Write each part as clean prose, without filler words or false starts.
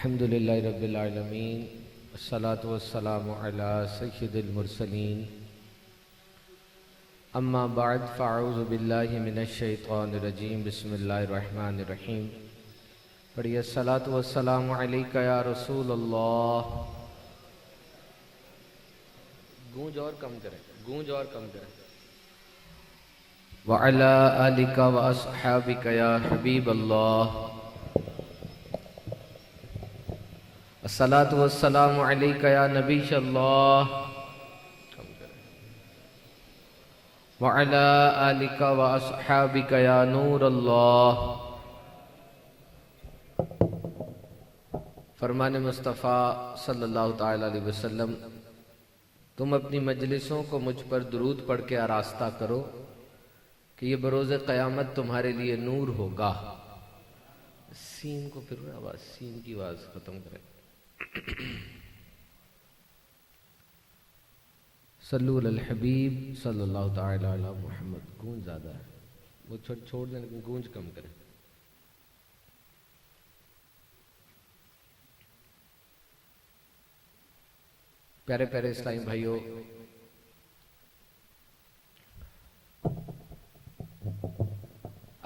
الحمدللہ رب العالمین والصلاة والسلام علی سید المرسلین اما بعد فاعوذ باللہ من الشیطان الرجیم بسم اللہ الرحمن الرحیم پڑھیے الصلاة والسلام علیکہ یا رسول اللہ. گونج اور کم کریں. وعلی آلکہ واصحابکہ یا حبیب اللہ. الصلاة والسلام علیکہ یا نبی اللہ وعلی آلکہ واصحابکہ یا نور اللہ. فرمان مصطفیٰ صلی اللہ تعالی علیہ وسلم، تم اپنی مجلسوں کو مجھ پر درود پڑھ کے آراستہ کرو کہ یہ بروز قیامت تمہارے لیے نور ہوگا. سین کو پھر آواز، سین کی آواز ختم کریں. صلو علی الحبیب صلی اللہ تعالی علی محمد. گونج زیادہ ہے، وہ چھوڑ دیں لیکن گونج کم کریں. پیارے پیارے اسلامی بھائیوں،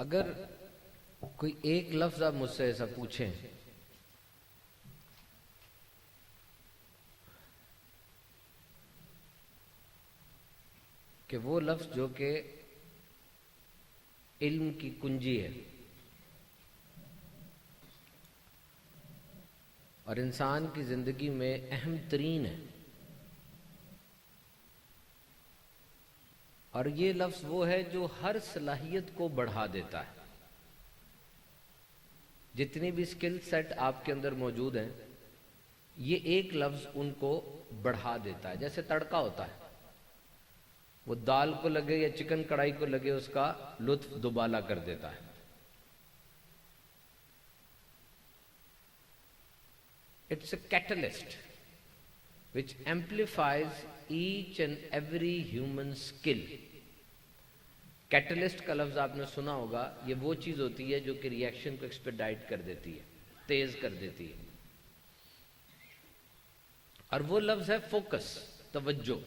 اگر کوئی ایک لفظ آپ مجھ سے ایسا پوچھیں کہ وہ لفظ جو کہ علم کی کنجی ہے اور انسان کی زندگی میں اہم ترین ہے، اور یہ لفظ وہ ہے جو ہر صلاحیت کو بڑھا دیتا ہے. جتنی بھی سکل سیٹ آپ کے اندر موجود ہیں، یہ ایک لفظ ان کو بڑھا دیتا ہے. جیسے تڑکا ہوتا ہے، وہ دال کو لگے یا چکن کڑھائی کو لگے، اس کا لطف دوبالا کر دیتا ہے. It's a catalyst which amplifies each and every human skill. Catalyst کا لفظ آپ نے سنا ہوگا. یہ وہ چیز ہوتی ہے جو کہ ریئیکشن کو ایکسپیڈائٹ کر دیتی ہے، تیز کر دیتی ہے. اور وہ لفظ ہے فوکس، توجہ.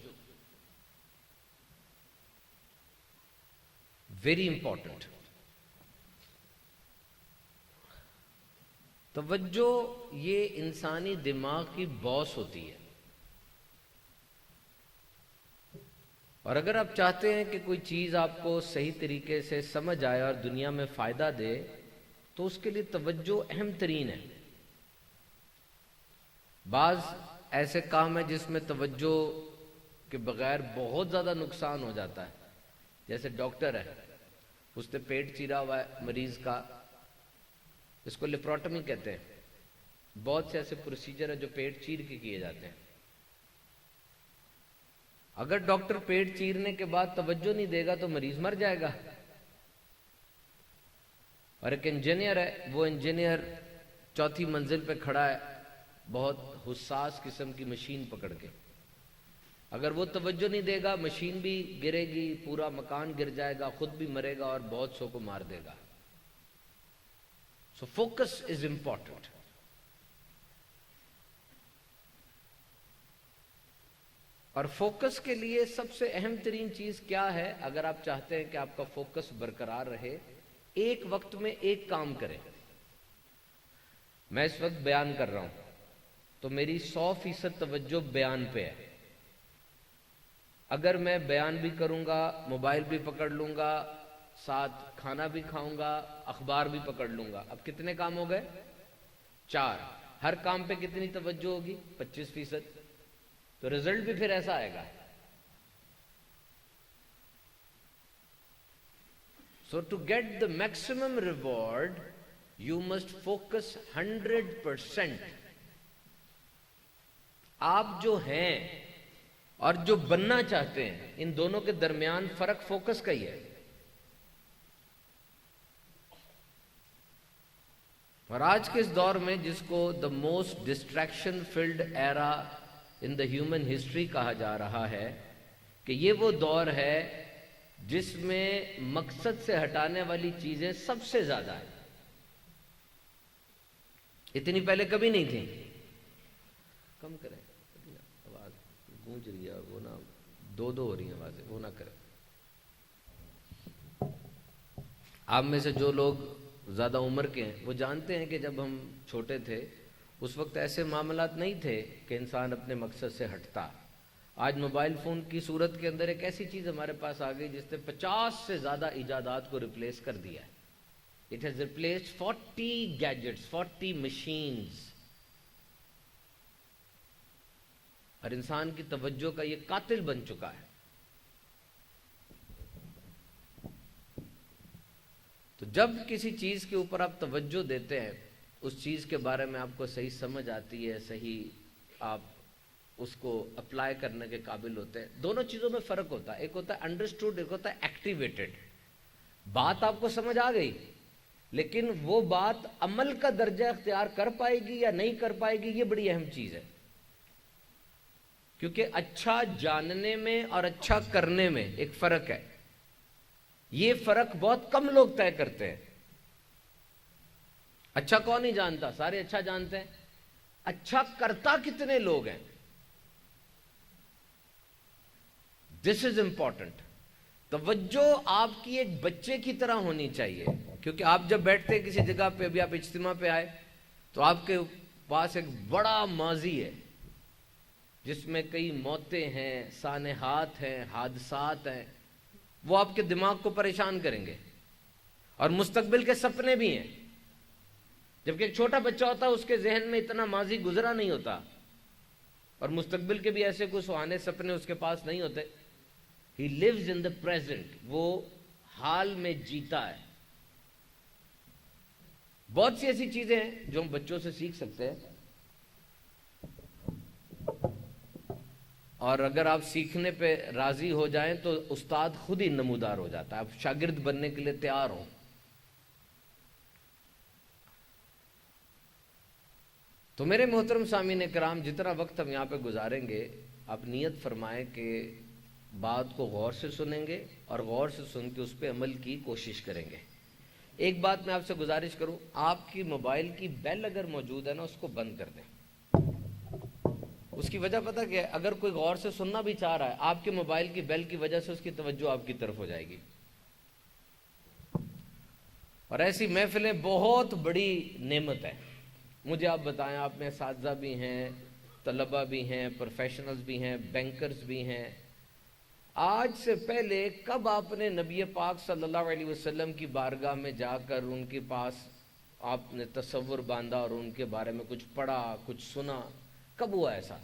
Very important. توجہ یہ انسانی دماغ کی باس ہوتی ہے، اور اگر آپ چاہتے ہیں کہ کوئی چیز آپ کو صحیح طریقے سے سمجھ آئے اور دنیا میں فائدہ دے تو اس کے لیے توجہ اہم ترین ہے. بعض ایسے کام ہیں جس میں توجہ کے بغیر بہت زیادہ نقصان ہو جاتا ہے. جیسے ڈاکٹر ہے، اس نے پیٹ چیرا ہوا ہے مریض کا، اس کو لیپروٹمی کہتے ہیں. بہت سے ایسے پروسیجر ہیں جو پیٹ چیر کے کیے جاتے ہیں. اگر ڈاکٹر پیٹ چیرنے کے بعد توجہ نہیں دے گا تو مریض مر جائے گا. اور ایک انجینئر ہے، وہ انجینئر چوتھی منزل پہ کھڑا ہے بہت حساس قسم کی مشین پکڑ کے. اگر وہ توجہ نہیں دے گا، مشین بھی گرے گی، پورا مکان گر جائے گا، خود بھی مرے گا اور بہت سو کو مار دے گا. So focus is important. اور فوکس کے لیے سب سے اہم ترین چیز کیا ہے؟ اگر آپ چاہتے ہیں کہ آپ کا فوکس برقرار رہے، ایک وقت میں ایک کام کریں. میں اس وقت بیان کر رہا ہوں تو میری 100% توجہ بیان پہ ہے. اگر میں بیان بھی کروں گا، موبائل بھی پکڑ لوں گا، ساتھ کھانا بھی کھاؤں گا، اخبار بھی پکڑ لوں گا، اب کتنے کام ہو گئے؟ 4. ہر کام پہ کتنی توجہ ہوگی؟ 25%. تو رزلٹ بھی پھر ایسا آئے گا. So to get the maximum reward, you must focus 100%. آپ جو ہیں اور جو بننا چاہتے ہیں، ان دونوں کے درمیان فرق فوکس کا ہی ہے. اور آج کے اس دور میں جس کو the most distraction filled era in the human history کہا جا رہا ہے، کہ یہ وہ دور ہے جس میں مقصد سے ہٹانے والی چیزیں سب سے زیادہ ہیں. اتنی پہلے کبھی نہیں تھی. کم کریں آواز گونج رہی ہے، وہ نہ دو ہو رہی ہیں آوازیں، وہ نہ کریں. آپ میں سے جو لوگ زیادہ عمر کے ہیں وہ جانتے ہیں کہ جب ہم چھوٹے تھے اس وقت ایسے معاملات نہیں تھے کہ انسان اپنے مقصد سے ہٹتا. آج موبائل فون کی صورت کے اندر ایک ایسی چیز ہمارے پاس آ گئی جس نے 50 سے زیادہ ایجادات کو ریپلیس کر دیا ہے. It has replaced 40 gadgets, 40 machines. اور انسان کی توجہ کا یہ قاتل بن چکا ہے. تو جب کسی چیز کے اوپر آپ توجہ دیتے ہیں اس چیز کے بارے میں آپ کو صحیح سمجھ آتی ہے، صحیح آپ اس کو اپلائی کرنے کے قابل ہوتے ہیں. دونوں چیزوں میں فرق ہوتا ہے، ایک ہوتا ہے انڈرسٹوڈ، ایک ہوتا ہے ایکٹیویٹڈ. بات آپ کو سمجھ آ گئی لیکن وہ بات عمل کا درجہ اختیار کر پائے گی یا نہیں کر پائے گی، یہ بڑی اہم چیز ہے. کیونکہ اچھا جاننے میں اور اچھا کرنے میں ایک فرق ہے. یہ فرق بہت کم لوگ طے کرتے ہیں. اچھا کون نہیں جانتا؟ سارے اچھا جانتے ہیں. اچھا کرتا کتنے لوگ ہیں؟ دس از امپورٹنٹ. توجہ آپ کی ایک بچے کی طرح ہونی چاہیے. کیونکہ آپ جب بیٹھتے ہیں کسی جگہ پہ، ابھی آپ اجتماع پہ آئے تو آپ کے پاس ایک بڑا ماضی ہے جس میں کئی موتیں ہیں، سانحات ہیں، حادثات ہیں. وہ آپ کے دماغ کو پریشان کریں گے. اور مستقبل کے سپنے بھی ہیں. جبکہ ایک چھوٹا بچہ ہوتا ہے اس کے ذہن میں اتنا ماضی گزرا نہیں ہوتا اور مستقبل کے بھی ایسے کوئی سہانے سپنے اس کے پاس نہیں ہوتے. He lives in the present. وہ حال میں جیتا ہے. بہت سی ایسی چیزیں ہیں جو ہم بچوں سے سیکھ سکتے ہیں اور اگر آپ سیکھنے پہ راضی ہو جائیں تو استاد خود ہی نمودار ہو جاتا ہے. آپ شاگرد بننے کے لیے تیار ہوں. تو میرے محترم سامعین کرام، جتنا وقت ہم یہاں پہ گزاریں گے آپ نیت فرمائیں کہ بات کو غور سے سنیں گے اور غور سے سن کے اس پہ عمل کی کوشش کریں گے. ایک بات میں آپ سے گزارش کروں، آپ کی موبائل کی بیل اگر موجود ہے نا اس کو بند کر دیں. اس کی وجہ پتہ کیا ہے؟ اگر کوئی غور سے سننا بھی چاہ رہا ہے آپ کے موبائل کی بیل کی وجہ سے اس کی توجہ آپ کی طرف ہو جائے گی. اور ایسی محفلیں بہت بڑی نعمت ہے. مجھے آپ بتائیں، آپ میں اساتذہ بھی ہیں، طلبہ بھی ہیں، پروفیشنلز بھی ہیں، بینکرز بھی ہیں. آج سے پہلے کب آپ نے نبی پاک صلی اللہ علیہ وسلم کی بارگاہ میں جا کر ان کے پاس آپ نے تصور باندھا اور ان کے بارے میں کچھ پڑھا، کچھ سنا؟ کب ہوا ایسا؟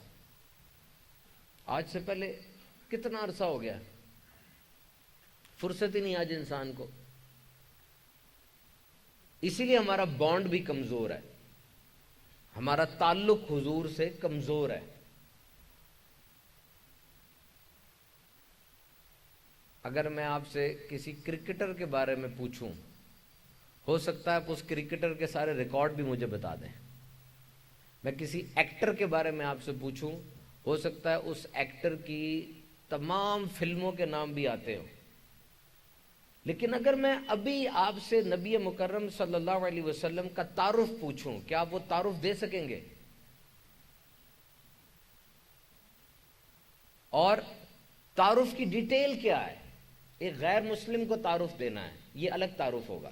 آج سے پہلے کتنا عرصہ ہو گیا؟ فرصت ہی نہیں آج انسان کو. اسی لیے ہمارا بانڈ بھی کمزور ہے، ہمارا تعلق حضور سے کمزور ہے. اگر میں آپ سے کسی کرکٹر کے بارے میں پوچھوں، ہو سکتا ہے آپ اس کرکٹر کے سارے ریکارڈ بھی مجھے بتا دیں. میں کسی ایکٹر کے بارے میں آپ سے پوچھوں، ہو سکتا ہے اس ایکٹر کی تمام فلموں کے نام بھی آتے ہوں. لیکن اگر میں ابھی آپ سے نبی مکرم صلی اللہ علیہ وسلم کا تعارف پوچھوں، کیا آپ وہ تعارف دے سکیں گے؟ اور تعارف کی ڈیٹیل کیا ہے؟ ایک غیر مسلم کو تعارف دینا ہے، یہ الگ تعارف ہوگا.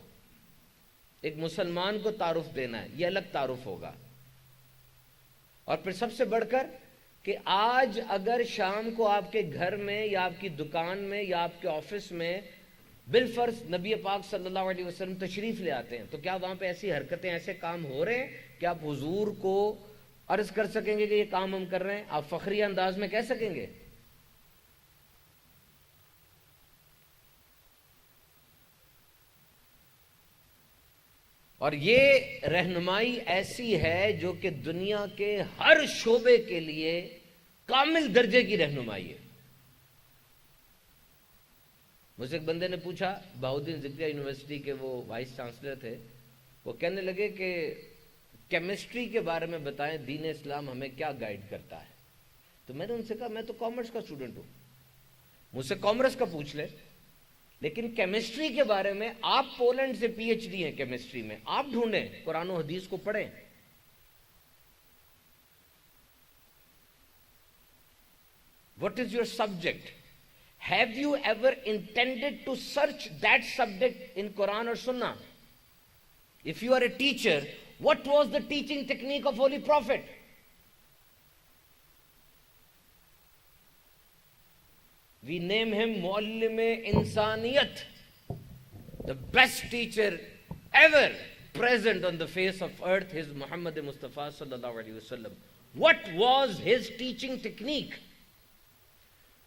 ایک مسلمان کو تعارف دینا ہے، یہ الگ تعارف ہوگا. اور پھر سب سے بڑھ کر کہ آج اگر شام کو آپ کے گھر میں یا آپ کی دکان میں یا آپ کے آفس میں بالفرض نبی پاک صلی اللہ علیہ وسلم تشریف لے آتے ہیں، تو کیا وہاں پہ ایسی حرکتیں، ایسے کام ہو رہے ہیں کہ آپ حضور کو عرض کر سکیں گے کہ یہ کام ہم کر رہے ہیں؟ آپ فخری انداز میں کہہ سکیں گے؟ اور یہ رہنمائی ایسی ہے جو کہ دنیا کے ہر شعبے کے لیے کامل درجے کی رہنمائی ہے. مجھ سے ایک بندے نے پوچھا، بہاؤالدین ذکریہ یونیورسٹی کے وہ وائس چانسلر تھے، وہ کہنے لگے کہ کیمسٹری کے بارے میں بتائیں، دین اسلام ہمیں کیا گائیڈ کرتا ہے. تو میں نے ان سے کہا میں تو کامرس کا اسٹوڈنٹ ہوں، مجھ سے کامرس کا پوچھ لے، لیکن کیمسٹری کے بارے میں آپ پولینڈ سے پی ایچ ڈی ہیں کیمسٹری میں، آپ ڈھونڈیں، قرآن و حدیث کو پڑھیں. What is your subject? Have you ever intended to search that subject in Quran or Sunnah? If you are a teacher, what was the teaching technique of Holy Prophet? We name him Muallim-e-Insaniyat, the best teacher ever present on the face of earth, his Muhammad Mustafa sallallahu alaihi wasallam. What was his teaching technique?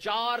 4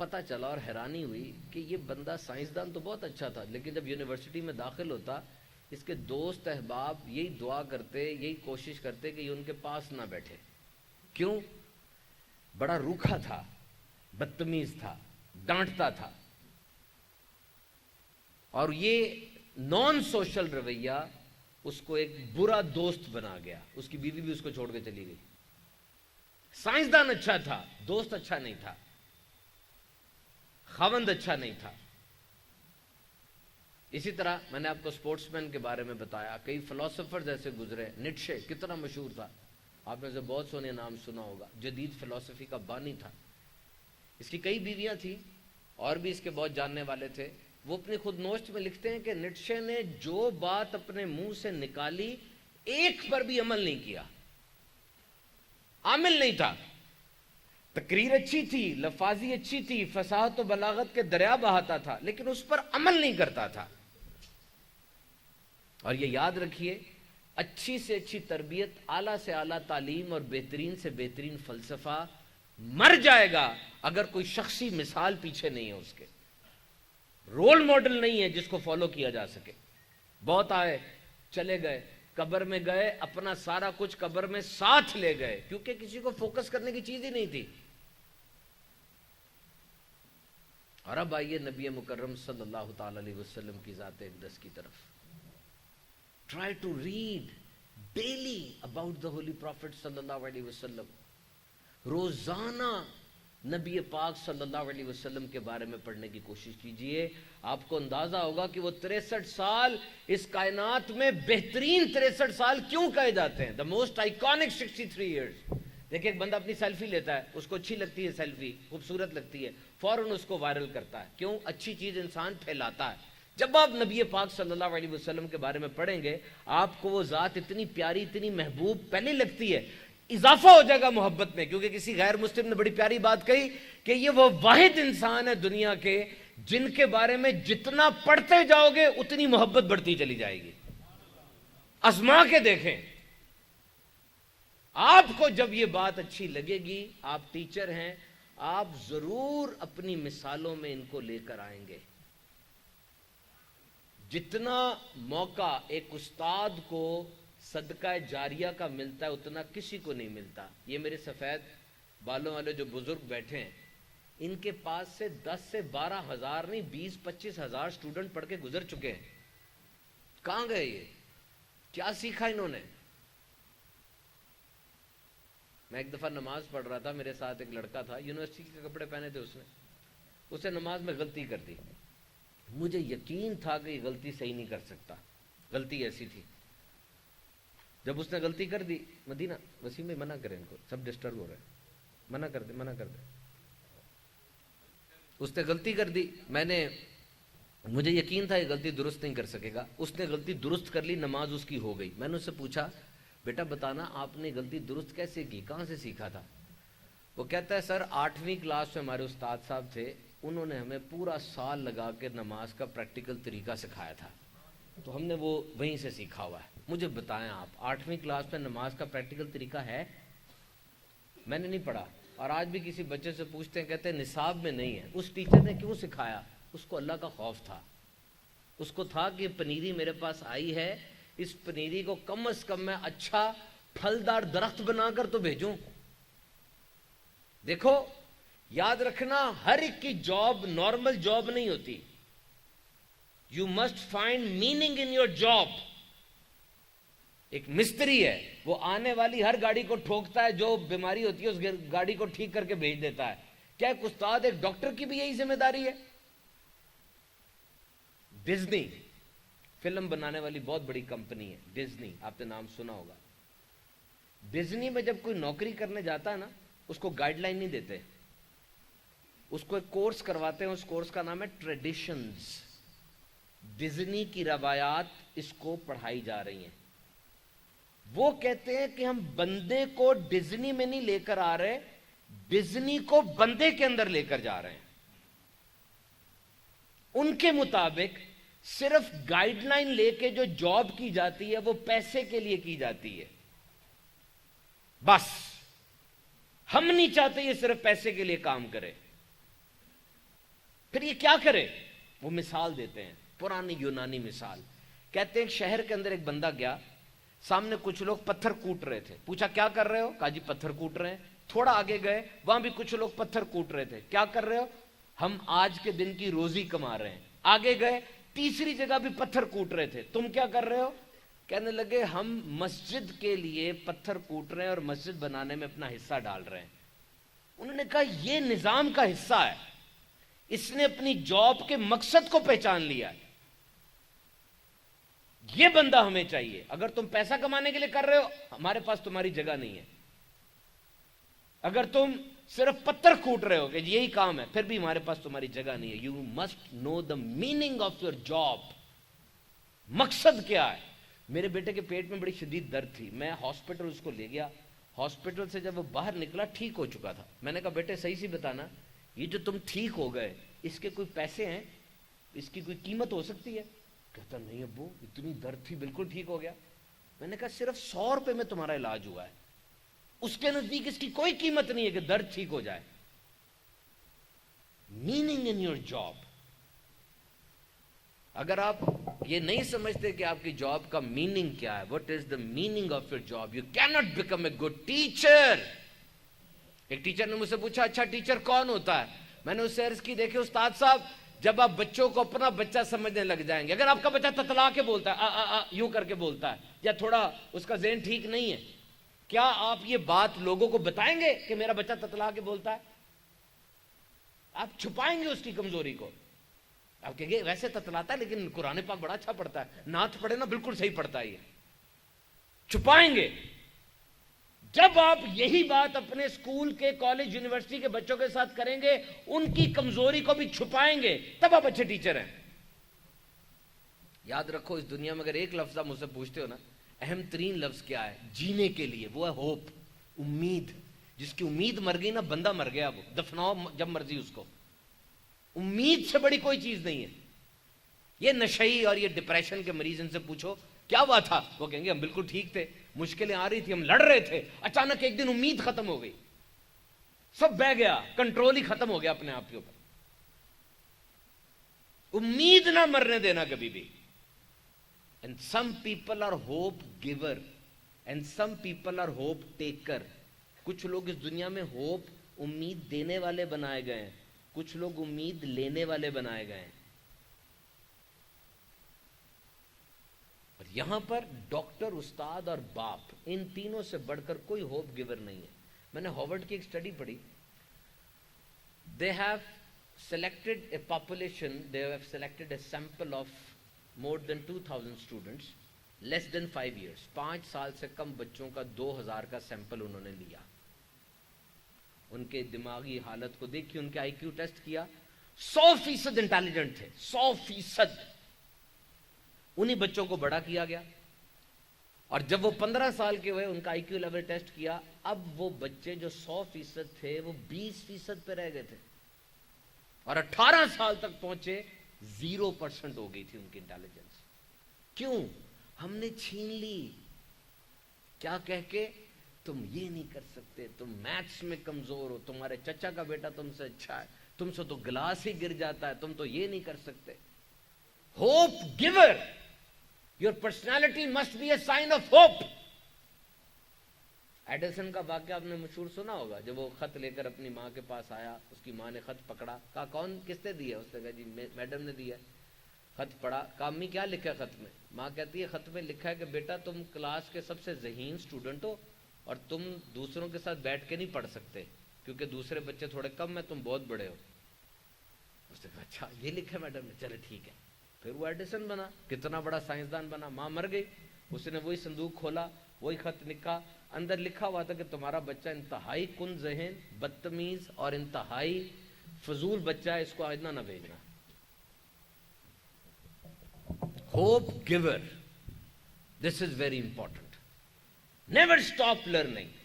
پتہ چلا اور حیرانی ہوئی کہ یہ بندہ سائنسدان تو بہت اچھا تھا، لیکن جب یونیورسٹی میں داخل ہوتا اس کے دوست احباب یہی دعا کرتے، یہی کوشش کرتے کہ یہ ان کے پاس نہ بیٹھے. کیوں؟ بڑا روکھا تھا، بدتمیز تھا، ڈانٹتا تھا. اور یہ نان سوشل رویہ اس کو ایک برا دوست بنا گیا. اس کی بیوی بھی اس کو چھوڑ کے چلی گئی. سائنسدان اچھا تھا، دوست اچھا نہیں تھا، خاوند اچھا نہیں تھا. اسی طرح میں نے آپ کو سپورٹس مین کے بارے میں بتایا، کئی فلاسفرز ایسے گزرے. نیٹشے کتنا مشہور تھا، آپ نے سے بہت سونے نام سنا ہوگا، جدید فلسفی کا بانی تھا. اس کی کئی بیویاں تھیں اور بھی اس کے بہت جاننے والے تھے. وہ اپنی خود نوشت میں لکھتے ہیں کہ نیٹشے نے جو بات اپنے منہ سے نکالی ایک پر بھی عمل نہیں کیا، عامل نہیں تھا. تقریر اچھی تھی، لفاظی اچھی تھی، فصاحت و بلاغت کے دریا بہاتا تھا، لیکن اس پر عمل نہیں کرتا تھا. اور یہ یاد رکھیے، اچھی سے اچھی تربیت، اعلیٰ سے اعلیٰ تعلیم اور بہترین سے بہترین فلسفہ مر جائے گا اگر کوئی شخصی مثال پیچھے نہیں ہے، اس کے رول ماڈل نہیں ہے جس کو فالو کیا جا سکے. بہت آئے چلے گئے، قبر میں گئے، اپنا سارا کچھ قبر میں ساتھ لے گئے، کیونکہ کسی کو فوکس کرنے کی چیز ہی نہیں تھی. اور اب آئیے نبی مکرم صلی اللہ تعالی علیہ وسلم کی ذات اقدس کی طرف. Try to read daily about the Holy Prophet صلی اللہ علیہ وسلم. روزانہ نبی پاک صلی اللہ علیہ وسلم کے بارے میں پڑھنے کی کوشش کیجئے. آپ کو اندازہ ہوگا کہ وہ 63 سال اس کائنات میں بہترین 63 سال کیوں کہے جاتے ہیں. The most iconic 63 years. دیکھیں، ایک بندہ اپنی سیلفی لیتا ہے، اس کو اچھی لگتی ہے سیلفی، خوبصورت لگتی ہے، فوراً اس کو وائرل کرتا ہے. کیوں؟ اچھی چیز انسان پھیلاتا ہے. جب آپ نبی پاک صلی اللہ علیہ وسلم کے بارے میں پڑھیں گے، آپ کو وہ ذات اتنی پیاری، اتنی محبوب پہلے لگتی ہے، اضافہ ہو جائے گا محبت میں. کیونکہ کسی غیر مسلم نے بڑی پیاری بات کہی کہ یہ وہ واحد انسان ہے دنیا کے جن کے بارے میں جتنا پڑھتے جاؤ گے اتنی محبت بڑھتی چلی جائے گی. آزما کے دیکھیں. آپ کو جب یہ بات اچھی لگے گی، آپ ٹیچر ہیں، آپ ضرور اپنی مثالوں میں ان کو لے کر آئیں گے. جتنا موقع ایک استاد کو صدقہ جاریہ کا ملتا ہے اتنا کسی کو نہیں ملتا. یہ میرے سفید بالوں والے جو بزرگ بیٹھے ہیں، ان کے پاس سے 10 سے 12 ہزار نہیں 20-25 ہزار اسٹوڈنٹ پڑھ کے گزر چکے ہیں. کہاں گئے یہ؟ کیا سیکھا انہوں نے؟ میں ایک دفعہ نماز پڑھ رہا تھا، میرے ساتھ ایک لڑکا تھا، یونیورسٹی کے کپڑے پہنے تھے اس نے نماز میں غلطی کر دی. مجھے یقین تھا کہ یہ غلطی صحیح نہیں کر سکتا، غلطی ایسی تھی. جب اس نے غلطی کر دی، مدینہ وسیم میں منع کریں، ان کو سب ڈسٹرب ہو رہے ہیں، منع کر دے. اس نے غلطی کر دی، مجھے یقین تھا یہ غلطی درست نہیں کر سکے گا. اس نے غلطی درست کر لی، نماز اس کی ہو گئی. میں نے اس سے پوچھا، بیٹا بتانا آپ نے غلطی درست کیسے کی، کہاں سے سیکھا تھا؟ وہ کہتا ہے، سر 8ویں کلاس میں ہمارے استاد صاحب تھے، انہوں نے ہمیں پورا سال لگا کے نماز کا پریکٹیکل طریقہ سکھایا تھا، تو ہم نے وہ وہیں سے سیکھا ہوا ہے. مجھے بتائیں آپ 8ویں کلاس میں نماز کا پریکٹیکل طریقہ ہے؟ میں نے نہیں پڑھا. اور آج بھی کسی بچے سے پوچھتے ہیں، کہتے ہیں نصاب میں نہیں ہے. اس ٹیچر نے کیوں سکھایا؟ اس کو اللہ کا خوف تھا. اس کو تھا کہ پنیری میرے پاس آئی ہے، اس پنیری کو کم از کم میں اچھا پھلدار درخت بنا کر تو بھیجوں. دیکھو، یاد رکھنا، ہر ایک کی جاب نارمل جاب نہیں ہوتی. You must find meaning in your job. ایک مستری ہے، وہ آنے والی ہر گاڑی کو ٹھوکتا ہے، جو بیماری ہوتی ہے اس گاڑی کو ٹھیک کر کے بھیج دیتا ہے. کیا ایک استاد، ایک ڈاکٹر کی بھی یہی ذمہ داری ہے؟ ڈزنی فلم بنانے والی بہت بڑی کمپنی ہے، ڈزنی، آپ نے نام سنا ہوگا. ڈزنی میں جب کوئی نوکری کرنے جاتا ہے نا، اس کو گائیڈ لائن نہیں دیتے، اس کو ایک کورس کرواتے ہیں. اس کورس کا نام ہے ٹریڈیشنز. ڈزنی کی روایات اس کو پڑھائی جا رہی ہیں. وہ کہتے ہیں کہ ہم بندے کو ڈزنی میں نہیں لے کر آ رہے، ڈزنی کو بندے کے اندر لے کر جا رہے ہیں. ان کے مطابق صرف گائیڈ لائن لے کے جو جاب کی جاتی ہے وہ پیسے کے لیے کی جاتی ہے. بس ہم نہیں چاہتے یہ صرف پیسے کے لیے کام کرے. پھر یہ کیا کرے؟ وہ مثال دیتے ہیں، پرانی یونانی مثال، کہتے ہیں شہر کے اندر ایک بندہ گیا، سامنے کچھ لوگ پتھر کوٹ رہے تھے، پوچھا کیا کر رہے ہو؟ کہا جی پتھر کوٹ رہے ہیں۔ تھوڑا آگے گئے، وہاں بھی کچھ لوگ پتھر کوٹ رہے تھے، کیا کر رہے ہو؟ ہم آج کے دن کی روزی کما رہے ہیں۔ آگے گئے، تیسری جگہ بھی پتھر کوٹ رہے تھے، تم کیا کر رہے ہو؟ کہنے لگے ہم مسجد کے لیے پتھر کوٹ رہے ہیں اور مسجد بنانے میں اپنا حصہ ڈال رہے ہیں۔ انہوں نے کہا یہ نظام کا حصہ ہے، اس نے اپنی جاب کے مقصد کو پہچان لیا ہے، یہ بندہ ہمیں چاہیے۔ اگر تم پیسہ کمانے کے لیے کر رہے ہو، ہمارے پاس تمہاری جگہ نہیں ہے۔ اگر تم صرف پتھر کوٹ رہے ہو کہ یہی کام ہے، پھر بھی ہمارے پاس تمہاری جگہ نہیں ہے۔ You must know the meaning of your job, مقصد کیا ہے۔ میرے بیٹے کے پیٹ میں بڑی شدید درد تھی، میں ہاسپٹل اس کو لے گیا، ہاسپٹل سے جب وہ باہر نکلا ٹھیک ہو چکا تھا۔ میں نے کہا بیٹے صحیح سی بتانا، یہ جو تم ٹھیک ہو گئے اس کے کوئی پیسے ہیں، اس کی کوئی قیمت ہو سکتی ہے؟ کہتا نہیں ابو اتنی درد تھی بالکل ٹھیک ہو گیا۔ میں نے کہا صرف 100 روپے میں تمہارا علاج ہوا ہے، اس کے نزدیک اس کی کوئی قیمت نہیں ہے کہ درد ٹھیک ہو جائے۔ Meaning in your job. اگر آپ یہ نہیں سمجھتے کہ آپ کی جاب کا میننگ کیا ہے، what is the meaning of your job, you cannot become a good teacher۔ ایک ٹیچر نے مجھ سے پوچھا اچھا ٹیچر کون ہوتا ہے؟ میں نے اس سے عرض کی دیکھیں استاد صاحب، جب آپ بچوں کو اپنا بچہ سمجھنے لگ جائیں گے، اگر آپ کا بچہ تتلا کے بولتا ہے یوں کر کے بولتا ہے، یا تھوڑا اس کا ذہن ٹھیک نہیں ہے، کیا آپ یہ بات لوگوں کو بتائیں گے کہ میرا بچہ تتلا کے بولتا ہے؟ آپ چھپائیں گے اس کی کمزوری کو۔ آپ کہیں گے ویسے تتلاتا ہے لیکن قرآن پاک بڑا اچھا پڑھتا ہے، نعت پڑھے نا بالکل صحیح پڑھتا ہے، یہ چھپائیں گے۔ جب آپ یہی بات اپنے اسکول کے کالج یونیورسٹی کے بچوں کے ساتھ کریں گے، ان کی کمزوری کو بھی چھپائیں گے، تب آپ اچھے ٹیچر ہیں۔ یاد رکھو اس دنیا میں اگر ایک لفظ آپ مجھ سے پوچھتے ہو نا، اہم ترین لفظ کیا ہے جینے کے لیے، وہ ہے ہوپ، امید۔ جس کی امید مر گئی نا بندہ مر گیا، وہ دفناؤ جب مرضی اس کو۔ امید سے بڑی کوئی چیز نہیں ہے۔ یہ نشئی اور یہ ڈپریشن کے مریض، ان سے پوچھو کیا ہوا تھا، وہ کہیں گے ہم بالکل ٹھیک تھے، مشکلیں آ رہی تھی ہم لڑ رہے تھے، اچانک ایک دن امید ختم ہو گئی، سب بہ گیا، کنٹرول ہی ختم ہو گیا اپنے آپ کے اوپر۔ امید نہ مرنے دینا کبھی بھی۔ And some people are hope giver and some people are hope taker۔ کچھ لوگ اس دنیا میں ہوپ، امید دینے والے بنائے گئے ہیں، کچھ لوگ امید لینے والے بنائے گئے ہیں۔ اور یہاں پر ڈاکٹر، استاد اور باپ، ان تینوں سے بڑھ کر کوئی ہوپ گیور نہیں ہے۔ میں نے ہارورڈ کی ایک اسٹڈی پڑھی، they have selected a population, they have selected a sample of more than 2000 students, less than 5 years، 5 سال سے کم بچوں کا 2000 کا سیمپل انہوں نے لیا، ان کے دماغی حالت کو دیکھی، ان کے آئی کیو ٹیسٹ کیا، 100% انٹیلیجنٹ تھے، 100%۔ انہی بچوں کو بڑا کیا گیا، اور جب وہ 15 سال کے ہوئے ان کا آئی کیو لیول ٹیسٹ کیا، اب وہ بچے جو 100% تھے وہ 20% پہ رہ گئے تھے، اور 18 سال تک پہنچے 0% ہو گئی تھی ان کی انٹیلیجنس۔ کیوں؟ ہم نے چھین لی، کیا کہہ کے؟ تم یہ نہیں کر سکتے، تم میتھس میں کمزور ہو، تمہارے چچا کا بیٹا تم سے اچھا ہے، تم سے تو گلاس ہی گر جاتا ہے، تم تو یہ نہیں کر سکتے۔ Hope giver, your personality must be a sign of hope. Edison کا واقعہ آپ نے مشہور سنا ہوگا، جب وہ خط لے کر اپنی ماں کے پاس آیا، اس کی ماں نے خط پکڑا، کہا کون کس نے دیا؟ اس نے کہا جی میڈم نے دیا۔ خط پڑھا، کہا امی کیا لکھا ہے خط میں؟ ماں کہتی ہے خط میں لکھا ہے کہ بیٹا تم کلاس کے سب سے ذہین اسٹوڈنٹ ہو، اور تم دوسروں کے ساتھ بیٹھ کے نہیں پڑھ سکتے کیونکہ دوسرے بچے تھوڑے کم ہیں، تم بہت بڑے ہو۔ اس نے کہا اچھا یہ لکھا ہے میڈم نے، چلے ٹھیک ہے۔ پھر وہ ایڈیسن بنا، کتنا بڑا سائنسدان بنا۔ ماں مر گئی، اس نے وہی صندوق کھولا، وہی خط لکھا، اندر لکھا ہوا تھا کہ تمہارا بچہ انتہائی کن ذہن، بدتمیز اور انتہائی فضول بچہ ہے، اس کو آئندہ نہ بھیجنا۔ Hope giver, this is very important. Never stop learning.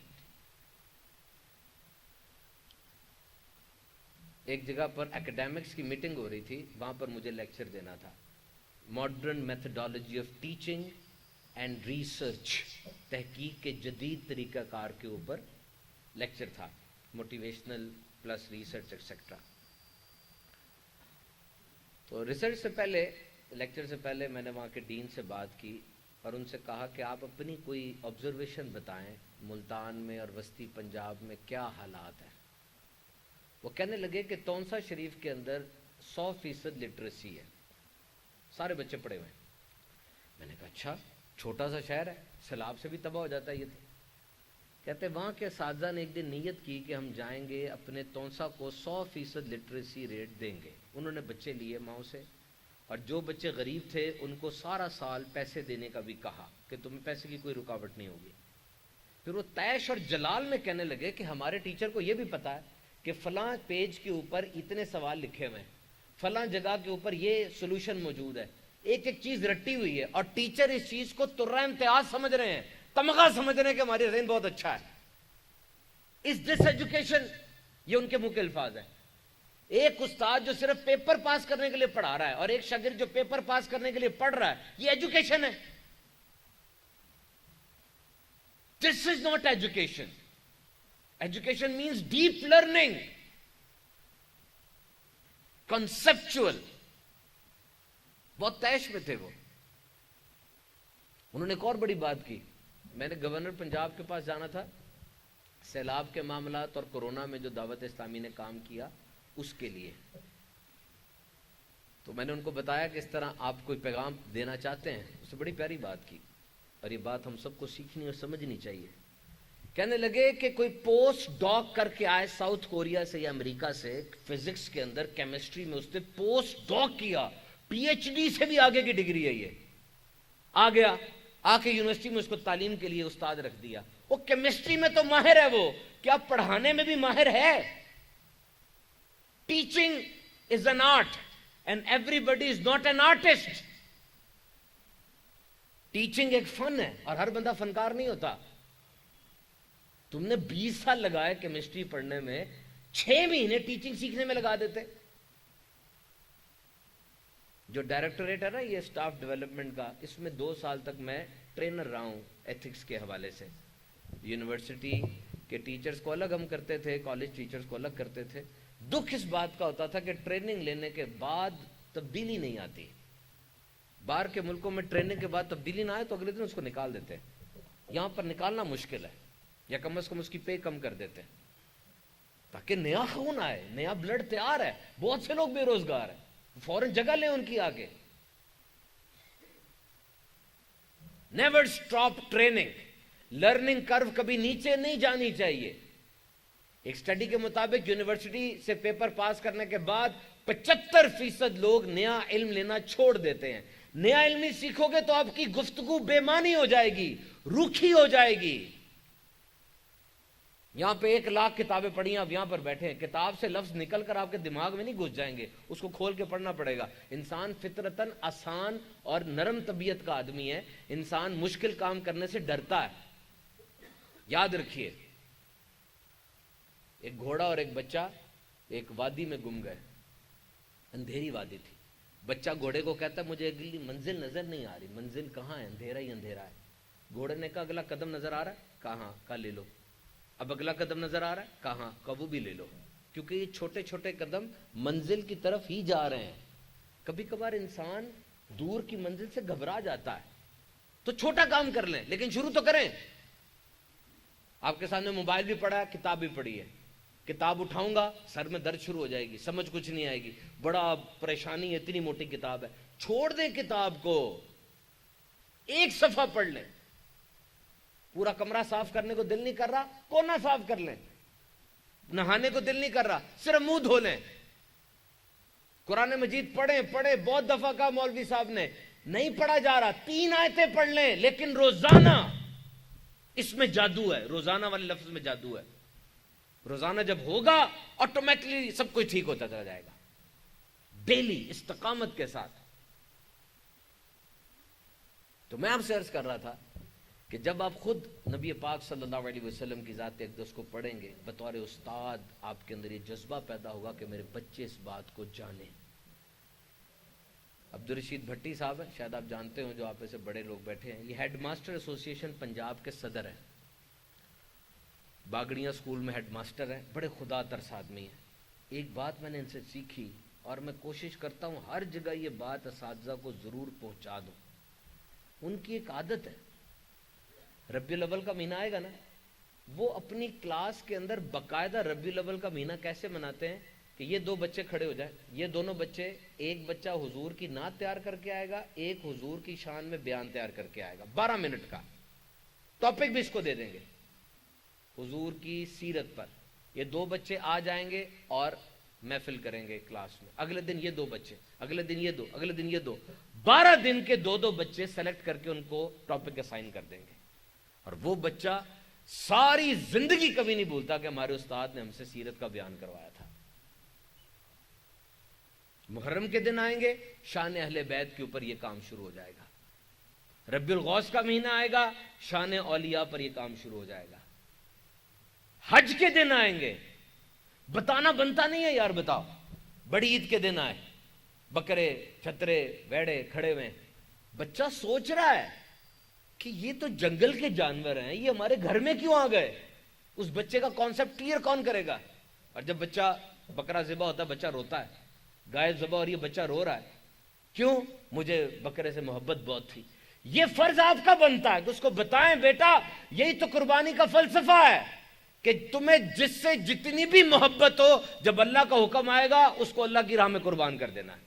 ایک جگہ پر اکیڈیمکس کی میٹنگ ہو رہی تھی، وہاں پر مجھے لیکچر دینا تھا، modern methodology of teaching and research, تحقیق کے جدید طریقہ کار کے اوپر لیکچر تھا، موٹیویشنل پلس ریسرچ ایکسیکٹرا۔ تو ریسرچ سے پہلے، لیکچر سے پہلے میں نے وہاں کے ڈین سے بات کی اور ان سے کہا کہ آپ اپنی کوئی آبزرویشن بتائیں ملتان میں اور وسطی پنجاب میں کیا حالات ہیں۔ وہ کہنے لگے کہ تونسا شریف کے اندر 100% لٹریسی ہے، سارے بچے پڑھے ہوئے ہیں۔ میں نے کہا اچھا، چھوٹا سا شہر ہے، سیلاب سے بھی تباہ ہو جاتا ہے یہ تو۔ کہتے وہاں کے اساتذہ نے ایک دن نیت کی کہ ہم جائیں گے اپنے تونسا کو 100% لٹریسی ریٹ دیں گے۔ انہوں نے بچے لیے ماؤں سے، اور جو بچے غریب تھے ان کو سارا سال پیسے دینے کا بھی کہا کہ تمہیں پیسے کی کوئی رکاوٹ نہیں ہوگی۔ پھر وہ تیش اور جلال میں کہنے لگے کہ ہمارے ٹیچر کو یہ بھی پتا ہے کہ فلاں پیج کے اوپر اتنے سوال لکھے ہوئے ہیں، فلاں جگہ کے اوپر یہ سولوشن موجود ہے، ایک ایک چیز رٹی ہوئی ہے، اور ٹیچر اس چیز کو ترہ امتیاز سمجھ رہے ہیں، تمغہ سمجھ رہے ہیں کہ ہماری ذہن بہت اچھا ہے۔ اس دس ایجوکیشن، یہ ان کے منہ کے الفاظ ہیں۔ ایک استاد جو صرف پیپر پاس کرنے کے لیے پڑھا رہا ہے اور ایک شاگرد جو پیپر پاس کرنے کے لیے پڑھ رہا ہے، یہ ایجوکیشن ہے؟ This is not education. Education means deep learning, conceptual. بہت تیش میں تھے وہ۔ انہوں نے ایک اور بڑی بات کی، میں نے گورنر پنجاب کے پاس جانا تھا، سیلاب کے معاملات اور کورونا میں جو دعوت اسلامی نے کام کیا اس کے لیے، تو میں نے ان کو بتایا کہ اس طرح آپ کوئی پیغام دینا چاہتے ہیں۔ اس سے بڑی پیاری بات کی، اور یہ بات ہم سب کو سیکھنی اور سمجھنی چاہیے۔ کہنے لگے کہ کوئی پوسٹ ڈاک کر کے آئے ساؤتھ کوریا سے یا امریکہ سے، فزکس کے اندر، کیمسٹری میں اس نے پوسٹ ڈاک کیا، پی ایچ ڈی سے بھی آگے کی ڈگری ہے، یہ آ گیا، آ کے یونیورسٹی میں اس کو تعلیم کے لیے استاد رکھ دیا۔ وہ کیمسٹری میں تو ماہر ہے، وہ کیا پڑھانے میں بھی ماہر ہے؟ Teaching is an art and everybody is not an artist. Teaching ایک فن ہے اور ہر بندہ فنکار نہیں ہوتا۔ تم نے 20 سال لگائے کیمسٹری پڑھنے میں، 6 مہینے ٹیچنگ سیکھنے میں لگا دیتے۔ جو ڈائریکٹوریٹ ہے نا یہ اسٹاف ڈیولپمنٹ کا، اس میں 2 سال تک میں ٹرینر رہا ہوں ایتھکس کے حوالے سے۔ یونیورسٹی کے ٹیچرز کو الگ ہم کرتے تھے، کالج ٹیچرز کو الگ کرتے تھے۔ دکھ اس بات کا ہوتا تھا کہ ٹریننگ لینے کے بعد تبدیلی نہیں آتی۔ باہر کے ملکوں میں ٹریننگ کے بعد تبدیلی نہ آئے تو اگلے دن اس کو نکال دیتے ہیں، یہاں پر نکالنا مشکل ہے، یا کم از کم اس کی پے کم کر دیتے ہیں تاکہ نیا خون آئے، نیا بلڈ تیار ہے۔ بہت سے لوگ بے روزگار ہیں، فوراً جگہ لیں ان کی آگے۔ Never stop training, learning curve کبھی نیچے نہیں جانی چاہیے۔ ایک سٹڈی کے مطابق یونیورسٹی سے پیپر پاس کرنے کے بعد 75% لوگ نیا علم لینا چھوڑ دیتے ہیں۔ نیا علم نہیں سیکھو گے تو آپ کی گفتگو بے معنی ہو جائے گی، روکھی ہو جائے گی۔ یہاں پہ 1 لاکھ کتابیں پڑھی، آپ یہاں پر بیٹھے ہیں، کتاب سے لفظ نکل کر آپ کے دماغ میں نہیں گھس جائیں گے، اس کو کھول کے پڑھنا پڑے گا۔ انسان فطرتاً آسان اور نرم طبیعت کا آدمی ہے، انسان مشکل کام کرنے سے ڈرتا ہے۔ یاد رکھیے، ایک گھوڑا اور ایک بچہ ایک وادی میں گم گئے، اندھیری وادی تھی۔ بچہ گھوڑے کو کہتا ہے مجھے اگلی منزل نظر نہیں آ رہی، منزل کہاں ہے؟ اندھیرا ہی اندھیرا ہے۔ گھوڑے نے کہا اگلا قدم نظر آ رہا ہے؟ کہاں؟ کہا لے لو۔ اب اگلا قدم نظر آ رہا ہے؟ کہاں؟ کہا وہ بھی لے لو، کیونکہ یہ چھوٹے چھوٹے قدم منزل کی طرف ہی جا رہے ہیں۔ کبھی کبھار انسان دور کی منزل سے گھبرا جاتا ہے، تو چھوٹا کام کر لیں لیکن شروع تو کریں۔ آپ کے سامنے موبائل بھی پڑا ہے، کتاب بھی پڑھی ہے، کتاب اٹھاؤں گا سر میں درد شروع ہو جائے گی، سمجھ کچھ نہیں آئے گی، بڑا پریشانی ہے، اتنی موٹی کتاب ہے۔ چھوڑ دیں کتاب کو، 1 صفحہ پڑھ لیں۔ پورا کمرہ صاف کرنے کو دل نہیں کر رہا، کونا صاف کر لیں۔ نہانے کو دل نہیں کر رہا، صرف منہ دھو لیں۔ قرآن مجید پڑھیں، بہت دفعہ کہا مولوی صاحب نے، نہیں پڑھا جا رہا، 3 آیتیں پڑھ لیں لیکن روزانہ۔ اس میں جادو ہے، روزانہ والے لفظ میں جادو ہے۔ روزانہ جب ہوگا آٹومیٹکلی سب کچھ ٹھیک ہوتا چلا جائے گا، ڈیلی استقامت کے ساتھ۔ تو میں آپ سے عرض کر رہا تھا کہ جب آپ خود نبی پاک صلی اللہ علیہ وسلم کی ذات اقدس کو پڑھیں گے بطور استاد، آپ کے اندر یہ جذبہ پیدا ہوگا کہ میرے بچے اس بات کو جانیں۔ عبدالرشید بھٹی صاحب ہیں، شاید آپ جانتے ہوں، جو آپ میں سے بڑے لوگ بیٹھے ہیں، یہ ہیڈ ماسٹر ایسوسی ایشن پنجاب کے صدر ہیں، باگڑیاں اسکول میں ہیڈ ماسٹر ہیں، بڑے خدا ترس آدمی ہیں۔ ایک بات میں نے ان سے سیکھی، اور میں کوشش کرتا ہوں ہر جگہ یہ بات اساتذہ کو ضرور پہنچا دوں. ان کی ایک عادت ہے، ربیع الاول کا مہینہ آئے گا نا، وہ اپنی کلاس کے اندر باقاعدہ ربیع الاول کا مہینہ کیسے مناتے ہیں کہ یہ دو بچے کھڑے ہو جائیں، یہ دونوں بچے، ایک بچہ حضور کی نعت تیار کر کے آئے گا، ایک حضور کی شان میں بیان تیار کر کے آئے گا، 12 منٹ کا ٹاپک بھی اس کو دے دیں گے حضور کی سیرت پر. یہ دو بچے آ جائیں گے اور محفل کریں گے کلاس میں. اگلے دن یہ دو بچے، اگلے دن یہ دو، اگلے دن یہ دو، 12 دن کے دو بچے سیلیکٹ کر کے ان کو ٹاپک اسائن کر دیں گے. اور وہ بچہ ساری زندگی کبھی نہیں بھولتا کہ ہمارے استاد نے ہم سے سیرت کا بیان کروایا تھا. محرم کے دن آئیں گے، شان اہل بیت کے اوپر یہ کام شروع ہو جائے گا. ربیع الغوث کا مہینہ آئے گا، شان اولیاء پر یہ کام شروع ہو جائے گا. حج کے دن آئیں گے، بتانا بنتا نہیں ہے یار، بتاؤ. بڑی عید کے دن آئے، بکرے چھترے ویڑے کھڑے ہوئے، بچہ سوچ رہا ہے کہ یہ تو جنگل کے جانور ہیں، یہ ہمارے گھر میں کیوں آ گئے؟ اس بچے کا کانسیپٹ کلیئر کون کرے گا؟ اور جب بچہ بکرا ذبح ہوتا ہے، بچہ روتا ہے، گائے ذبح اور یہ بچہ رو رہا ہے، کیوں؟ مجھے بکرے سے محبت بہت تھی. یہ فرض آپ کا بنتا ہے کہ اس کو بتائیں بیٹا یہی تو قربانی کا فلسفہ ہے کہ تمہیں جس سے جتنی بھی محبت ہو، جب اللہ کا حکم آئے گا اس کو اللہ کی راہ میں قربان کر دینا ہے.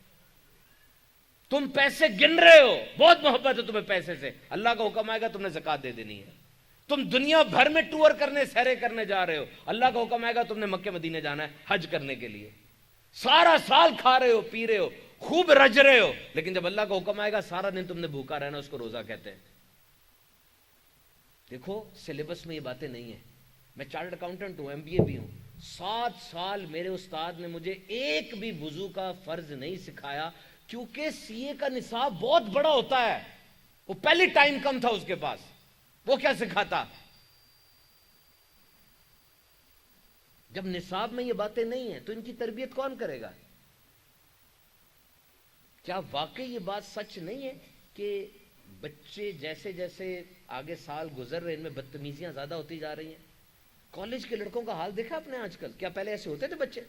تم پیسے گن رہے ہو، بہت محبت ہے تمہیں پیسے سے، اللہ کا حکم آئے گا تم نے زکات دے دینی ہے. تم دنیا بھر میں ٹور کرنے، سیرے کرنے جا رہے ہو، اللہ کا حکم آئے گا تم نے مکہ مدینے جانا ہے حج کرنے کے لیے. سارا سال کھا رہے ہو، پی رہے ہو، خوب رج رہے ہو، لیکن جب اللہ کا حکم آئے گا سارا دن تم نے بھوکا رہنا، اس کو روزہ کہتے ہیں. دیکھو سلیبس میں یہ باتیں نہیں ہیں. میں چارٹرڈ اکاؤنٹنٹ ہوں، MBA بھی ہوں. 7 سال میرے استاد نے مجھے ایک بھی وضو کا فرض نہیں سکھایا، کیونکہ CA کا نصاب بہت بڑا ہوتا ہے. وہ پہلی ٹائم کم تھا اس کے پاس، وہ کیا سکھاتا؟ جب نصاب میں یہ باتیں نہیں ہیں تو ان کی تربیت کون کرے گا؟ کیا واقعی یہ بات سچ نہیں ہے کہ بچے جیسے جیسے آگے سال گزر رہے ہیں ان میں بدتمیزیاں زیادہ ہوتی جا رہی ہیں؟ کالج کے لڑکوں کا حال دیکھا آپ نے آج کل؟ کیا پہلے ایسے ہوتے تھے بچے؟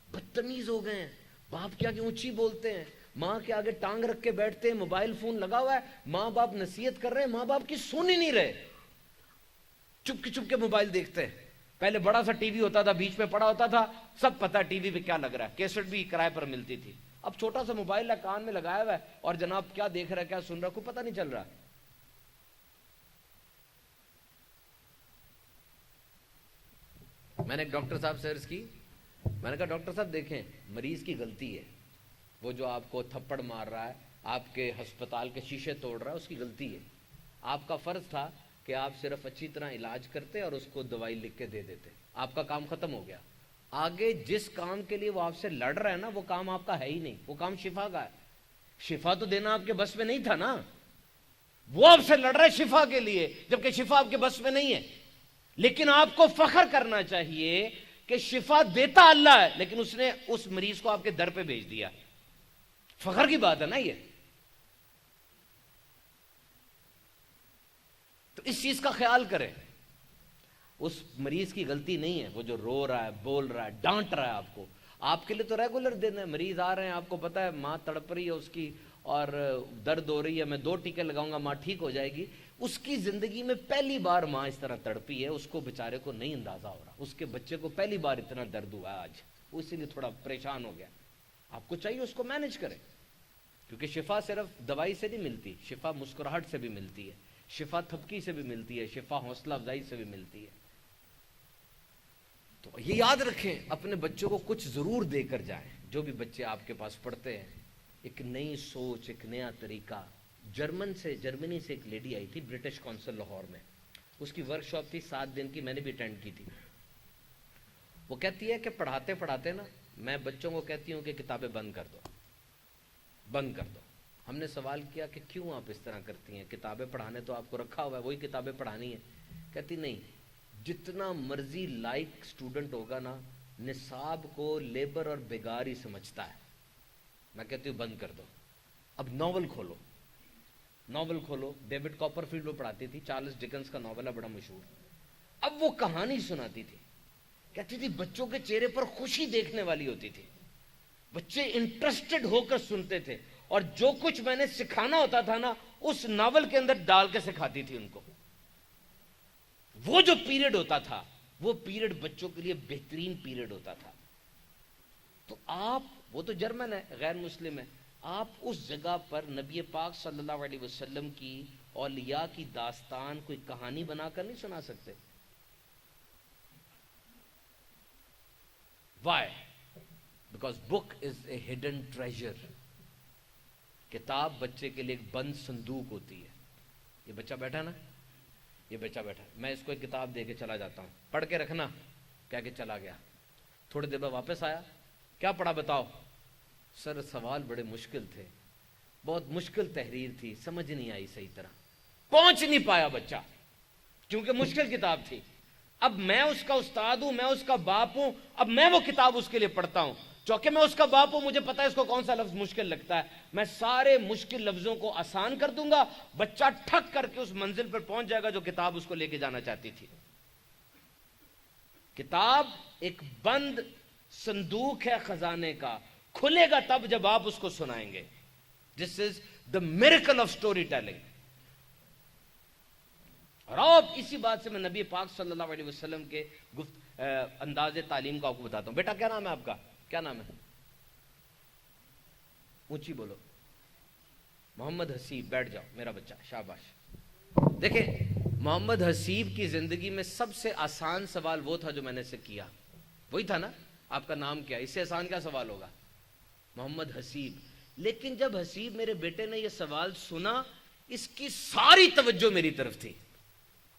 بدتمیز ہو گئے ہیں، باپ کے آگے اونچی بولتے ہیں، ماں کے آگے ٹانگ رکھ کے بیٹھتے ہیں، موبائل فون لگا ہوا ہے، ماں باپ نصیحت کر رہے ہیں، ماں باپ کی سن ہی نہیں رہے، چپ کے موبائل دیکھتے ہیں. پہلے بڑا سا ٹی وی ہوتا تھا، بیچ میں پڑا ہوتا تھا، سب پتہ ٹی وی پہ کیا لگ رہا ہے، کیسٹ بھی کرائے پر ملتی تھی. اب چھوٹا سا موبائل ہے، کان میں لگایا ہوا ہے، اور جناب کیا دیکھ رہا ہے، کیا سن رہا ہے، کوئی پتہ نہیں چل رہا. میں نے ایک ڈاکٹر صاحب سے عرض کی، میں نے کہا ڈاکٹر صاحب دیکھیں، مریض کی غلطی ہے، وہ جو آپ کو تھپڑ مار رہا ہے، آپ کے ہسپتال کے شیشے توڑ رہا ہے، اس کی غلطی ہے. آپ کا فرض تھا کہ آپ صرف اچھی طرح علاج کرتے اور اس کو دوائی لکھ کے دے دیتے. آپ کا کام ختم ہو گیا. آگے جس کام کے لیے وہ آپ سے لڑ رہا ہے نا، وہ کام آپ کا ہے ہی نہیں، وہ کام شفا کا ہے. شفا تو دینا آپ کے بس میں نہیں تھا نا، وہ آپ سے لڑ رہا ہے شفا کے لیے، جبکہ شفا آپ کے بس میں نہیں ہے. لیکن آپ کو فخر کرنا چاہیے کہ شفا دیتا اللہ ہے، لیکن اس نے اس مریض کو آپ کے در پہ بھیج دیا. فخر کی بات ہے نا یہ. تو اس چیز کا خیال کریں. اس مریض کی غلطی نہیں ہے، وہ جو رو رہا ہے، بول رہا ہے، ڈانٹ رہا ہے آپ کو. آپ کے لیے تو ریگولر دن ہے، مریض آ رہے ہیں، آپ کو پتا ہے ماں تڑپ رہی ہے اس کی اور درد ہو رہی ہے، میں 2 ٹیکے لگاؤں گا ماں ٹھیک ہو جائے گی. اس کی زندگی میں پہلی بار ماں اس طرح تڑپی ہے، اس کو بیچارے کو نہیں اندازہ ہو رہا، اس کے بچے کو پہلی بار اتنا درد ہوا ہے آج، وہ اسی لیے تھوڑا پریشان ہو گیا. آپ کو چاہیے اس کو مینج کریں، کیونکہ شفا صرف دوائی سے نہیں ملتی، شفا مسکراہٹ سے بھی ملتی ہے، شفا تھپکی سے بھی ملتی ہے، شفا حوصلہ افزائی سے بھی ملتی ہے. تو یہ یاد رکھیں، اپنے بچوں کو کچھ ضرور دے کر جائیں. جو بھی بچے آپ کے پاس پڑھتے ہیں، ایک نئی سوچ، ایک نیا طریقہ. جرمنی سے ایک لیڈی آئی تھی برٹش کونسل لاہور میں، اس کی ورک شاپ تھی 7 دن کی، میں نے بھی اٹینڈ کی تھی. وہ کہتی ہے کہ پڑھاتے پڑھاتے نا میں بچوں کو کہتی ہوں کہ کتابیں بند کر دو. ہم نے سوال کیا کہ کیوں آپ اس طرح کرتی ہیں، کتابیں پڑھانے تو آپ کو رکھا ہوا ہے، وہی کتابیں پڑھانی ہیں. کہتی نہیں، جتنا مرضی لائق اسٹوڈنٹ ہوگا نا، نصاب کو لیبر اور بیگار ہی سمجھتا ہے. میں کہتی ہوں بند کر دو. اب ناول کھولو. ڈیوڈ کاپرفیلڈ وہ پڑھاتی تھی، چارلس ڈکنس کا ناول ہے بڑا مشہور. اب وہ کہانی سناتی تھی، کہتی تھی بچوں کے چہرے پر خوشی دیکھنے والی ہوتی تھی. بچے انٹرسٹڈ ہو کر سنتے تھے، اور جو کچھ میں نے سکھانا ہوتا تھا نا اس ناول کے اندر ڈال کے سکھاتی تھی ان کو۔ وہ جو پیریڈ ہوتا تھا وہ پیریڈ بچوں کے لیے بہترین پیریڈ ہوتا تھا۔ تو آپ، وہ تو جرمن ہے، غیر مسلم ہے، آپ اس جگہ پر نبی پاک صلی اللہ علیہ وسلم کی اولیاء کی داستان کوئی کہانی بنا کر نہیں سنا سکتے۔ Why? Because book is a hidden treasure. کتاب بچے کے لیے ایک بند صندوق ہوتی ہے۔ یہ بچہ بیٹھا نا، یہ بچہ بیٹھا، میں اس کو ایک کتاب دے کے چلا جاتا ہوں، پڑھ کے رکھنا، کہہ کے چلا گیا، تھوڑی دیر بعد واپس آیا، کیا پڑھا بتاؤ؟ سر سوال بڑے مشکل تھے، بہت مشکل تحریر تھی، سمجھ نہیں آئی صحیح طرح، پہنچ نہیں پایا بچہ، کیونکہ مشکل کتاب تھی۔ اب میں اس کا استاد ہوں، میں اس کا باپ ہوں، اب میں وہ کتاب اس کے لیے پڑھتا ہوں، چونکہ میں اس کا باپ ہوں، مجھے پتا ہے اس کو کون سا لفظ مشکل لگتا ہے، میں سارے مشکل لفظوں کو آسان کر دوں گا، بچہ ٹھک کر کے اس منزل پر پہنچ جائے گا جو کتاب اس کو لے کے جانا چاہتی تھی۔ کتاب ایک بند صندوق ہے خزانے کا، کھلے گا تب جب آپ اس کو سنائیں گے۔ This is the miracle of story telling. اور اب اسی بات سے میں نبی پاک صلی اللہ علیہ وسلم کے انداز تعلیم کا آپ کو بتاتا ہوں۔ بیٹا کیا نام ہے آپ کا؟ کیا نام ہے؟ اونچی بولو۔ محمد حسیب۔ بیٹھ جاؤ میرا بچہ، شاباش۔ دیکھیں محمد حسیب کی زندگی میں سب سے آسان سوال وہ تھا جو میں نے سے کیا، وہی تھا نا، آپ کا نام کیا؟ اس سے آسان کیا سوال ہوگا؟ محمد حسیب۔ لیکن جب حسیب میرے بیٹے نے یہ سوال سنا، اس کی ساری توجہ میری طرف تھی۔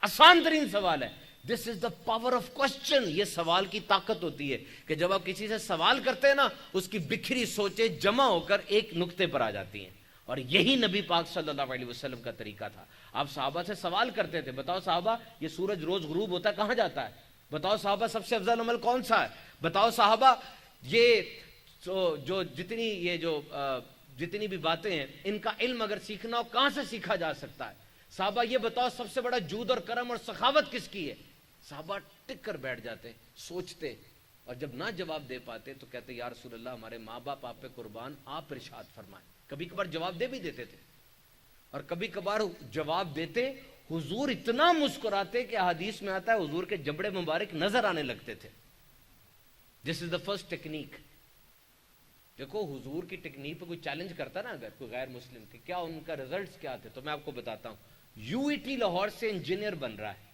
آسان ترین سوال ہے۔ This is the power of question. یہ سوال کی طاقت ہوتی ہے کہ جب آپ کسی سے سوال کرتے ہیں نا، اس کی بکھری سوچیں جمع ہو کر ایک نقطے پر آ جاتی ہیں، اور یہی نبی پاک صلی اللہ علیہ وسلم کا طریقہ تھا۔ آپ صحابہ سے سوال کرتے تھے، بتاؤ صحابہ یہ سورج روز غروب ہوتا ہے کہاں جاتا ہے؟ بتاؤ صحابہ سب سے افضل عمل کون سا ہے؟ بتاؤ صحابہ یہ جو جتنی بھی باتیں ہیں ان کا علم اگر سیکھنا ہو کہاں سے سیکھا جا سکتا ہے؟ صحابہ یہ بتاؤ سب سے بڑا جود اور کرم اور سخاوت کس کی ہے؟ صحابہ ٹک کر بیٹھ جاتے، سوچتے، اور جب نہ جواب دے پاتے تو کہتے یا رسول اللہ ہمارے ماں باپ آپ پہ قربان، آپ ارشاد فرمائیں۔ کبھی کبھار جواب دے بھی دیتے تھے، اور کبھی کبھار جواب دیتے حضور اتنا مسکراتے کہ حدیث میں آتا ہے حضور کے جبڑے مبارک نظر آنے لگتے تھے۔ دس از دا فرسٹ ٹیکنیک۔ دیکھو حضور کی ٹیکنیک پہ کوئی چیلنج کرتا نا اگر کوئی غیر مسلم کہ کیا ان کا ریزلٹس کیا تھے، تو میں آپ کو بتاتا ہوں۔ یو ای ٹی لاہور سے انجینئر بن رہا ہے،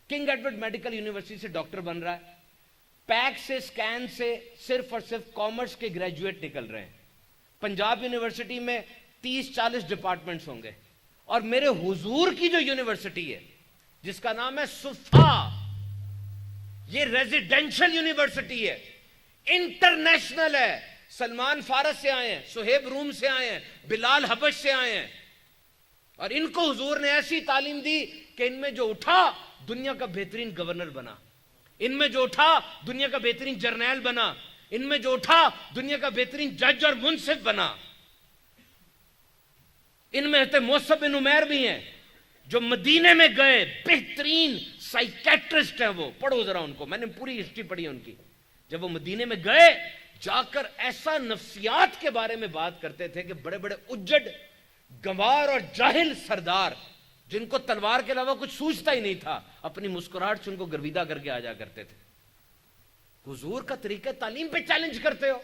کنگ ایڈورڈ میڈیکل یونیورسٹی سے ڈاکٹر بن رہا ہے، پیک سے اسکین سے صرف اور صرف کامرس کے گریجویٹ نکل رہے ہیں، پنجاب یونیورسٹی میں 30-40 ڈپارٹمنٹس ہوں گے، اور میرے حضور کی جو یونیورسٹی ہے جس کا نام ہے صفا، یہ ریزیڈینشل یونیورسٹی ہے، انٹرنیشنل ہے۔ سلمان فارس سے آئے ہیں، سہیب روم سے آئے ہیں، بلال حبش سے آئے ہیں، اور ان کو حضور نے ایسی تعلیم دی کہ ان میں جو اٹھا دنیا کا بہترین گورنر بنا، ان میں جو اٹھا دنیا کا بہترین جرنیل بنا، ان میں جو اٹھا دنیا کا بہترین جج اور منصف بنا۔ ان میں موصب بن عمیر بھی ہیں جو مدینے میں گئے، بہترین سائیکیٹرسٹ ہیں وہ، پڑھو ذرا ان کو، میں نے پوری ہسٹری پڑھی ان کی۔ جب وہ مدینے میں گئے جا کر ایسا نفسیات کے بارے میں بات کرتے تھے کہ بڑے بڑے اجڑ گنوار اور جاہل سردار جن کو تلوار کے علاوہ کچھ سوچتا ہی نہیں تھا، اپنی مسکراہٹ سے ان کو گرویدہ کر کے آ جا کرتے تھے۔ حضور کا طریقہ تعلیم پہ چیلنج کرتے ہو،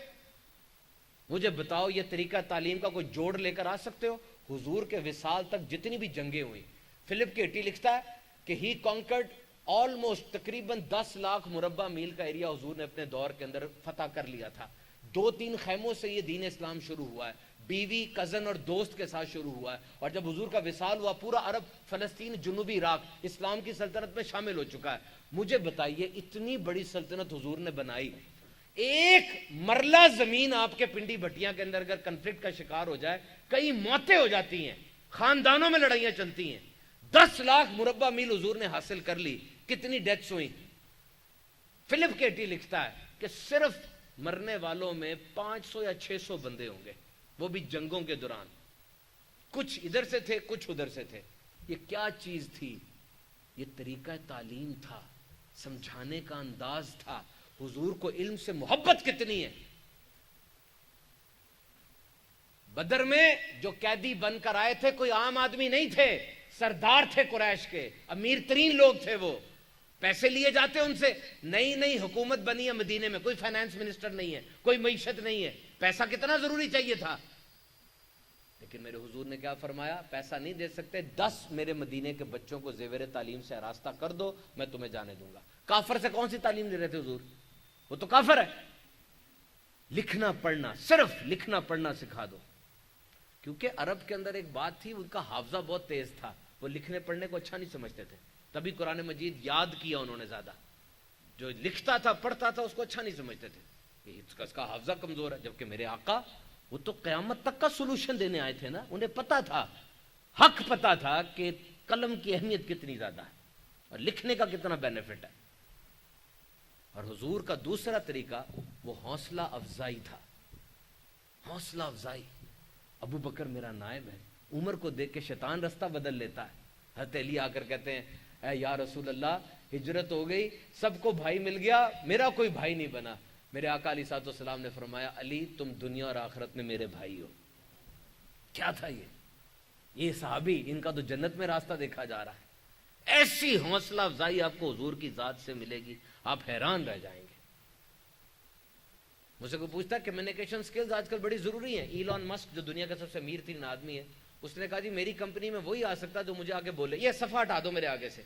مجھے بتاؤ یہ طریقہ تعلیم کا کوئی جوڑ لے کر آ سکتے ہو؟ حضور کے وصال تک جتنی بھی جنگیں ہوئی، فلپ کیٹی لکھتا ہے کہ ہی کانکرڈ آلموسٹ تقریباً 10 لاکھ مربع میل کا ایریا حضور نے اپنے دور کے اندر فتح کر لیا تھا۔ 2-3 خیموں سے یہ دین اسلام شروع ہوا ہے، بیوی، کزن اور دوست کے ساتھ شروع ہوا ہے، اور جب حضور کا وصال ہوا پورا عرب، فلسطین، جنوبی عراق اسلام کی سلطنت میں شامل ہو چکا ہے۔ مجھے بتائیے اتنی بڑی سلطنت حضور نے بنائی، ایک مرلہ زمین آپ کے پنڈی بھٹیاں کے اندر اگر کنفلکٹ کا شکار ہو جائے، کئی موتیں ہو جاتی ہیں، خاندانوں میں لڑائیاں چلتی ہیں۔ 10 لاکھ مربع میل حضور نے حاصل کر لی، کتنی ڈیتھس ہوئی؟ فلپ کیٹی لکھتا ہے کہ صرف مرنے والوں میں 500 یا 600 بندے ہوں گے، وہ بھی جنگوں کے دوران، کچھ ادھر سے تھے کچھ ادھر سے تھے۔ یہ کیا چیز تھی؟ یہ طریقہ تعلیم تھا، سمجھانے کا انداز تھا۔ حضور کو علم سے محبت کتنی ہے، بدر میں جو قیدی بن کر آئے تھے کوئی عام آدمی نہیں تھے، سردار تھے قریش کے، امیر ترین لوگ تھے، وہ پیسے لیے جاتے ان سے، نئی حکومت بنی ہے مدینے میں، کوئی فائنانس منسٹر نہیں ہے، کوئی معیشت نہیں ہے، پیسہ کتنا ضروری چاہیے تھا، لیکن میرے حضور نے کیا فرمایا؟ پیسہ نہیں دے سکتے، 10 میرے مدینے کے بچوں کو زیور تعلیم سے آراستہ کر دو، میں تمہیں جانے دوں گا۔ کافر سے کون سی تعلیم دے رہے تھے حضور؟ وہ تو کافر ہے۔ لکھنا پڑھنا، صرف لکھنا پڑھنا سکھا دو، کیونکہ عرب کے اندر ایک بات تھی، ان کا حافظہ بہت تیز تھا، وہ لکھنے پڑھنے کو اچھا نہیں سمجھتے تھے، تبھی قرآن مجید یاد کیا انہوں نے زیادہ، جو لکھتا تھا پڑھتا تھا اس کو اچھا نہیں سمجھتے تھے، اس کا حافظہ کمزور ہے، جبکہ میرے آقا وہ تو قیامت تک کا سولوشن دینے آئے تھے نا، انہیں پتا تھا، حق پتا تھا کہ قلم کی اہمیت کتنی زیادہ ہے اور لکھنے کا کتنا بینیفٹ ہے۔ اور حضور کا دوسرا طریقہ وہ حوصلہ افزائی تھا، حوصلہ افزائی۔ ابو بکر میرا نائب ہے، عمر کو دیکھ کے شیطان رستہ بدل لیتا ہے، حضرت علی آ کر کہتے ہیں اے یا رسول اللہ، ہجرت ہو گئی، سب کو بھائی مل گیا، میرا کوئی بھائی نہیں بنا۔ میرے آقا علیہ الصلوۃ والسلام نے فرمایا علی تم دنیا اور آخرت میں میرے بھائی ہو۔ کیا تھا یہ صحابی، ان کا تو جنت میں راستہ دیکھا جا رہا ہے۔ ایسی حوصلہ افزائی آپ کو حضور کی ذات سے ملے گی، آپ حیران رہ جائیں گے۔ مجھ سے کوئی پوچھتا ہے کمیونیکیشن سکلز آج کل بڑی ضروری ہیں۔ ایلون مسک جو دنیا کا سب سے امیر ترین آدمی ہے، اس نے کہا جی میری کمپنی میں وہی آ سکتا جو مجھے آگے بولے، یہ صفحہ ہٹا دو میرے آگے سے،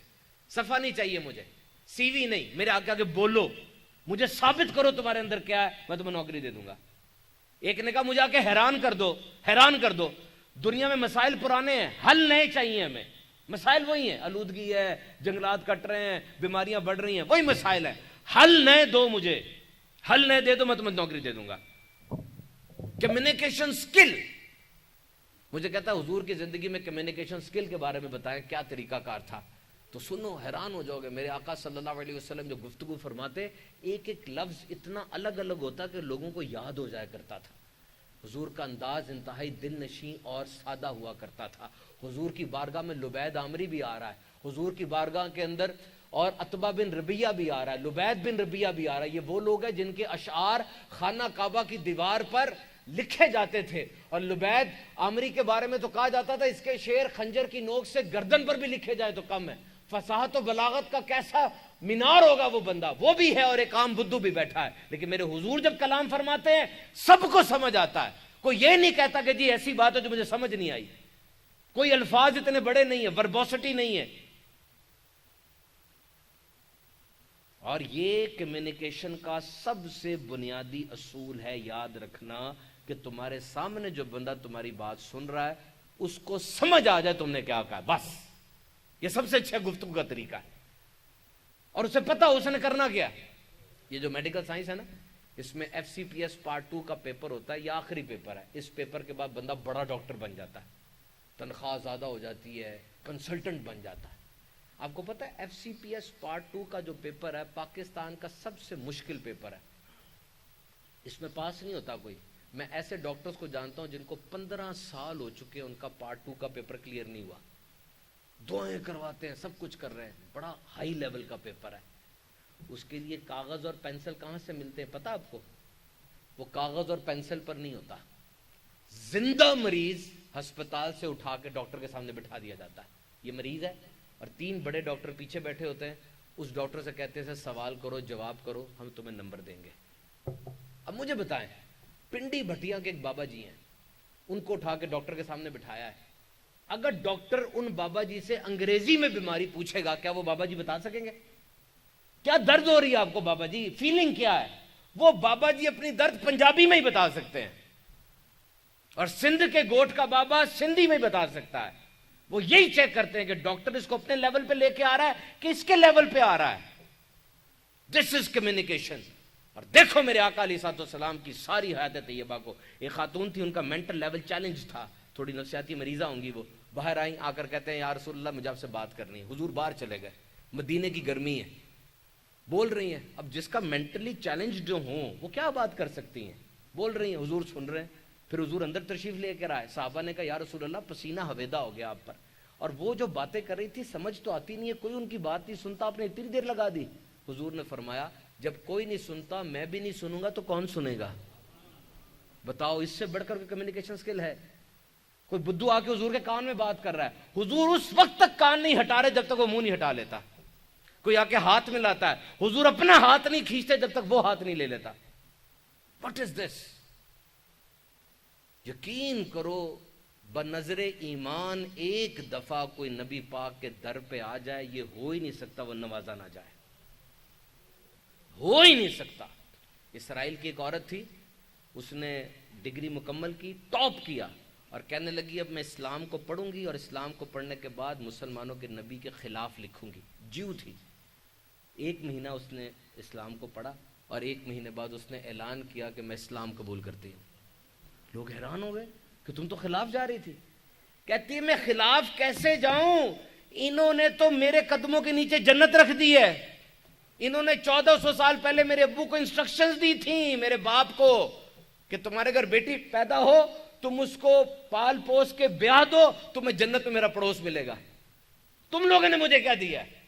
صفحہ نہیں چاہیے مجھے، سی وی نہیں، میرے آگے بولو، مجھے ثابت کرو تمہارے اندر کیا ہے، میں تمہیں نوکری دے دوں گا۔ ایک نے کہا مجھے آ کے حیران کر دو، حیران کر دو، دنیا میں مسائل پرانے ہیں، حل نئے چاہیے ہمیں، مسائل وہی ہیں، آلودگی ہے، جنگلات کٹ رہے ہیں، بیماریاں بڑھ رہی ہیں، وہی مسائل ہیں، حل نئے دو، مجھے حل نئے دے دو، میں تمہیں نوکری دے دوں گا۔ کمیونیکیشن سکل، مجھے کہتا ہے حضور کی زندگی میں کمیونیکیشن سکل کے بارے میں بتایا کیا طریقہ کار تھا، تو سنو حیران ہو جاؤ گے۔ میرے آقا صلی اللہ علیہ وسلم جو گفتگو فرماتے، ایک ایک لفظ اتنا الگ الگ ہوتا کہ لوگوں کو یاد ہو جایا کرتا تھا۔ حضور کا انداز انتہائی دل نشیں اور سادہ ہوا کرتا تھا۔ حضور کی بارگاہ میں لبید عامری بھی آ رہا ہے، حضور کی بارگاہ کے اندر اور عتبہ بن ربیہ بھی آ رہا ہے، لبید بن ربیہ بھی آ رہا ہے۔ یہ وہ لوگ ہیں جن کے اشعار خانہ کعبہ کی دیوار پر لکھے جاتے تھے، اور لبید عامری کے بارے میں تو کہا جاتا تھا اس کے شعر خنجر کی نوک سے گردن پر بھی لکھے جائے تو کم ہے۔ فصاحت و بلاغت کا کیسا مینار ہوگا وہ بندہ، وہ بھی ہے اور ایک عام بدھو بھی بیٹھا ہے، لیکن میرے حضور جب کلام فرماتے ہیں سب کو سمجھ آتا ہے۔ کوئی یہ نہیں کہتا کہ جی ایسی بات ہے جو مجھے سمجھ نہیں آئی، کوئی الفاظ اتنے بڑے نہیں ہیں، وربوسٹی نہیں ہے۔ اور یہ کمیونیکیشن کا سب سے بنیادی اصول ہے، یاد رکھنا کہ تمہارے سامنے جو بندہ تمہاری بات سن رہا ہے اس کو سمجھ آ جائے تم نے کیا کہا، بس یہ سب سے اچھا گفتگو کا طریقہ ہے، اور اسے پتا اس نے کرنا کیا۔ یہ جو میڈیکل سائنس ہے نا، اس میں F C P S part 2 کا پیپر ہوتا ہے، یہ آخری پیپر ہے، اس پیپر کے بعد بندہ بڑا ڈاکٹر بن جاتا ہے، تنخواہ زیادہ ہو جاتی ہے، کنسلٹنٹ بن جاتا ہے۔ آپ کو پتا ہے F C P S part 2 کا جو پیپر ہے پاکستان کا سب سے مشکل پیپر ہے، اس میں پاس نہیں ہوتا کوئی۔ میں ایسے ڈاکٹرز کو جانتا ہوں جن کو 15 سال ہو چکے ان کا پارٹ 2 کا پیپر کلیئر نہیں ہوا، دعائیں کرواتے ہیں، سب کچھ کر رہے ہیں، بڑا ہائی لیول کا پیپر ہے۔ اس کے لیے کاغذ اور پینسل کہاں سے ملتے ہیں پتہ آپ کو؟ وہ کاغذ اور پینسل پر نہیں ہوتا، زندہ مریض ہسپتال سے اٹھا کے ڈاکٹر کے سامنے بٹھا دیا جاتا ہے، یہ مریض ہے اور 3 بڑے ڈاکٹر پیچھے بیٹھے ہوتے ہیں، اس ڈاکٹر سے کہتے ہیں سوال کرو، جواب کرو، ہم تمہیں نمبر دیں گے۔ اب مجھے بتائیں، پنڈی بھٹیا کے ایک بابا جی ہیں، ان کو اٹھا کے ڈاکٹر کے سامنے بٹھایا ہے، اگر ڈاکٹر ان بابا جی سے انگریزی میں بیماری پوچھے گا کیا وہ بابا جی بتا سکیں گے؟ کیا درد ہو رہی ہے آپ کو بابا جی، فیلنگ کیا ہے؟ وہ بابا جی اپنی درد پنجابی میں ہی بتا سکتے ہیں، اور سندھ کے گوٹ کا بابا سندھی میں بتا سکتا ہے۔ وہ یہی چیک کرتے ہیں کہ ڈاکٹر اس کو اپنے لیول پہ لے کے آ رہا ہے کہ اس کے لیول پہ آ رہا ہے۔ This is communication. اور دیکھو میرے آقا علیہ الصلوۃ والسلام کی ساری حیات طیبہ کو، ایک خاتون تھی، ان کا مینٹل لیول چیلنج تھا، تھوڑی نفسیاتی مریضہ ہوں گی، وہ باہر آئیں، آ کر کہتے ہیں یا رسول اللہ مجھے آپ سے بات کرنی ہے۔ حضور باہر چلے گئے، مدینے کی گرمی ہے، بول رہی ہیں، اب جس کا مینٹلی چیلنج جو ہوں وہ کیا بات کر سکتی ہیں، بول رہی ہیں، حضور سن رہے ہیں۔ پھر حضور اندر تشریف لے کر آئے، صحابہ نے کہا یا رسول اللہ پسینہ ہویدا ہو گیا آپ پر، اور وہ جو باتیں کر رہی تھی سمجھ تو آتی نہیں ہے، کوئی ان کی بات نہیں سنتا، آپ نے اتنی دیر لگا دی۔ حضور نے فرمایا جب کوئی نہیں سنتا میں بھی نہیں سنوں گا تو کون سنے گا؟ بتاؤ اس سے بڑھ کر کوئی کمیونیکیشن سکل ہے؟ کوئی بدھو آ کے حضور کے کان میں بات کر رہا ہے، حضور اس وقت تک کان نہیں ہٹا رہے جب تک وہ منہ نہیں ہٹا لیتا. کوئی آ کے ہاتھ ملاتا ہے، حضور اپنا ہاتھ نہیں کھینچتے جب تک وہ ہاتھ نہیں لے لیتا. واٹ از دس؟ یقین کرو بنظر ایمان ایک دفعہ کوئی نبی پاک کے در پہ آ جائے، یہ ہو ہی نہیں سکتا وہ نوازا نہ جائے، ہو ہی نہیں سکتا. اسرائیل کی ایک عورت تھی، اس نے ڈگری مکمل کی، ٹاپ کیا، اور کہنے لگی اب میں اسلام کو پڑھوں گی اور اسلام کو پڑھنے کے بعد مسلمانوں کے نبی کے خلاف لکھوں گی. جیو تھی. 1 مہینہ اس نے اسلام کو پڑھا اور 1 مہینے بعد اس نے اعلان کیا کہ میں اسلام قبول کرتی ہوں. لوگ حیران ہو گئے کہ تم تو خلاف جا رہی تھی. کہتی میں خلاف کیسے جاؤں، انہوں نے تو میرے قدموں کے نیچے جنت رکھ دی ہے. انہوں نے 1400 سال پہلے میرے ابو کو انسٹرکشنز دی تھیں، میرے باپ کو، کہ تمہارے گھر بیٹی پیدا ہو تم اس کو پال پوس کے بیاہ دو، تمہیں جنت میں میرا پڑوس ملے گا. تم لوگوں نے مجھے کیا دیا ہے؟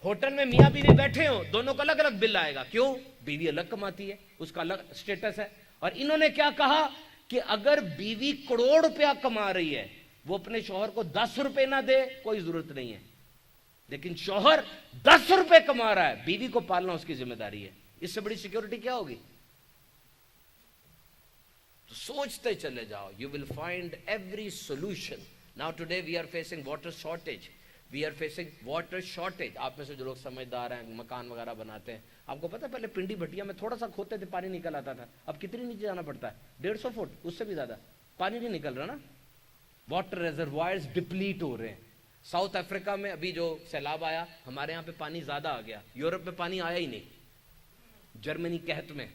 ہوٹل میں میاں بیوی بیٹھے ہو، دونوں کا الگ الگ بل آئے گا. کیوں؟ بیوی الگ کماتی ہے، اس کا الگ سٹیٹس ہے. اور انہوں نے کیا کہا کہ اگر بیوی کروڑ روپیہ کما رہی ہے، وہ اپنے شوہر کو 10 روپے نہ دے کوئی ضرورت نہیں ہے، لیکن شوہر 10 روپے کما رہا ہے، بیوی کو پالنا اس کی ذمہ داری ہے. اس سے بڑی سیکیورٹی کیا ہوگی؟ تو سوچتے چلے جاؤ. You will find every solution. Now today we are facing water shortage. We are facing water shortage. آپ میں سے جو لوگ سمجھدار ہیں، مکان وغیرہ بناتے ہیں، آپ کو پتہ ہے پہلے پنڈی بھٹیا میں تھوڑا سا کھودتے تھے پانی نکل آتا تھا، اب کتنی نیچے جانا پڑتا ہے؟ 150 فٹ، اس سے بھی زیادہ پانی نہیں نکل رہا نا. واٹر ریزروائرز ڈپلیٹ ہو رہے ہیں. ساؤتھ افریقہ میں ابھی جو سیلاب آیا، ہمارے یہاں پہ پانی زیادہ آ گیا، یورپ میں پانی آیا ہی نہیں. جرمنی قحط میں،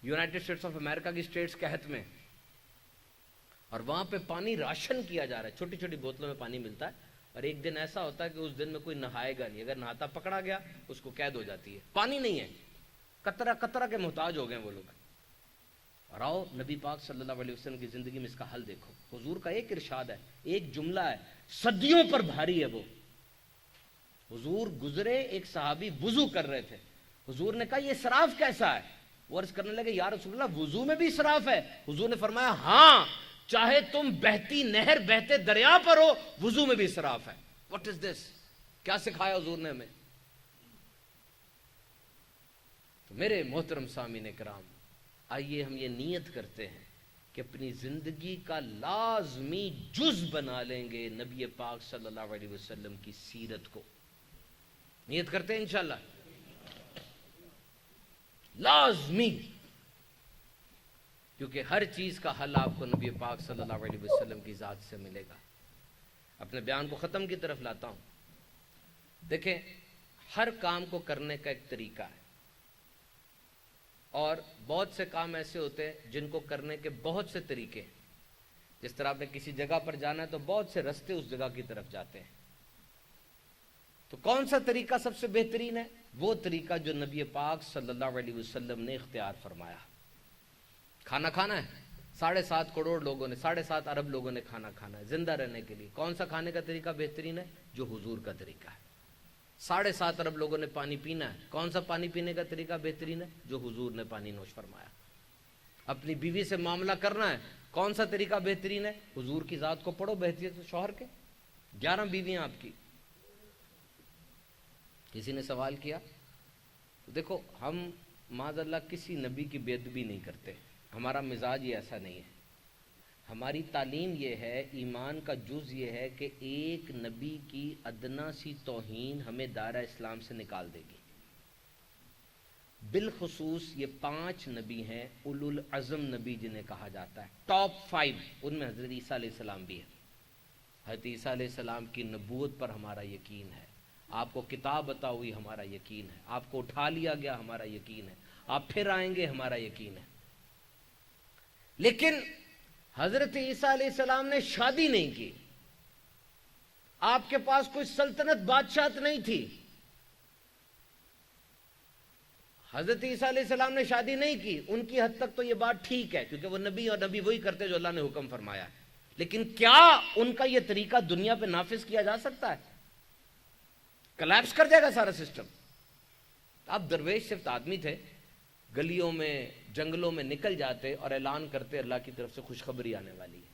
یونائٹڈ اسٹیٹس آف امریکہ کی اسٹیٹس قحط میں، اور وہاں پہ پانی راشن کیا جا رہا ہے، چھوٹی چھوٹی بوتلوں میں پانی ملتا ہے. اور ایک دن ایسا ہوتا ہے کہ اس دن میں کوئی نہائے گا نہیں، اگر نہاتا پکڑا گیا اس کو قید ہو جاتی ہے. پانی نہیں ہے، قطرہ قطرہ کے محتاج ہو گئے وہ لوگ. اور آؤ نبی پاک صلی اللہ علیہ وسلم کی زندگی میں اس کا حل دیکھو. حضور کا ایک ارشاد ہے، ایک جملہ ہے، صدیوں پر بھاری ہے وہ. حضور گزرے، ایک صحابی وضو کر رہے تھے، حضور نے کہا یہ اسراف کیسا ہے؟ وہ عرض کرنے لگے یا رسول اللہ وضو میں بھی اسراف ہے؟ حضور نے فرمایا ہاں، چاہے تم بہتی نہر بہتے دریا پر ہو، وضو میں بھی اسراف ہے. واٹ از دس؟ کیا سکھایا حضور نے ہمیں؟ تو میرے محترم سامعین کرام، آئیے ہم یہ نیت کرتے ہیں کہ اپنی زندگی کا لازمی جز بنا لیں گے نبی پاک صلی اللہ علیہ وسلم کی سیرت کو. نیت کرتے ہیں انشاءاللہ لازمی، کیونکہ ہر چیز کا حل آپ کو نبی پاک صلی اللہ علیہ وسلم کی ذات سے ملے گا. اپنے بیان کو ختم کی طرف لاتا ہوں. دیکھیں، ہر کام کو کرنے کا ایک طریقہ ہے، اور بہت سے کام ایسے ہوتے ہیں جن کو کرنے کے بہت سے طریقے ہیں. جس طرح آپ نے کسی جگہ پر جانا ہے تو بہت سے رستے اس جگہ کی طرف جاتے ہیں. تو کون سا طریقہ سب سے بہترین ہے؟ وہ طریقہ جو نبی پاک صلی اللہ علیہ وسلم نے اختیار فرمایا. کھانا کھانا ہے، 7.5 کروڑ لوگوں نے، 7.5 ارب لوگوں نے کھانا کھانا ہے زندہ رہنے کے لیے. کون سا کھانے کا طریقہ بہترین ہے؟ جو حضور کا طریقہ ہے. 7.5 ارب لوگوں نے پانی پینا ہے، کون سا پانی پینے کا طریقہ بہترین ہے؟ جو حضور نے پانی نوش فرمایا. اپنی بیوی سے معاملہ کرنا ہے، کون سا طریقہ بہترین ہے؟ حضور کی ذات کو پڑھو بحیثیت شوہر کے. 11 بیویاں آپ کی. کسی نے سوال کیا، دیکھو ہم معاذ اللہ کسی نبی کی بے ادبی نہیں کرتے، ہمارا مزاج یہ ایسا نہیں ہے. ہماری تعلیم یہ ہے، ایمان کا جز یہ ہے کہ ایک نبی کی ادنا سی توہین ہمیں دائرہ اسلام سے نکال دے گی. بالخصوص یہ 5 نبی ہیں اولو العزم نبی جنہیں کہا جاتا ہے، ٹاپ 5، ان میں حضرت عیسیٰ علیہ السلام بھی ہے. حضرت عیسیٰ علیہ السلام کی نبوت پر ہمارا یقین ہے، آپ کو کتاب عطا ہوئی ہمارا یقین ہے، آپ کو اٹھا لیا گیا ہمارا یقین ہے، آپ پھر آئیں گے ہمارا یقین ہے. لیکن حضرت عیسیٰ علیہ السلام نے شادی نہیں کی، آپ کے پاس کوئی سلطنت بادشاہت نہیں تھی. حضرت عیسیٰ علیہ السلام نے شادی نہیں کی. ان کی حد تک تو یہ بات ٹھیک ہے کیونکہ وہ نبی، اور نبی وہی کرتے جو اللہ نے حکم فرمایا. لیکن کیا ان کا یہ طریقہ دنیا پہ نافذ کیا جا سکتا ہے؟ کلیپس کر جائے گا سارا سسٹم. آپ درویش صرف آدمی تھے، گلیوں میں جنگلوں میں نکل جاتے اور اعلان کرتے اللہ کی طرف سے خوشخبری آنے والی ہے.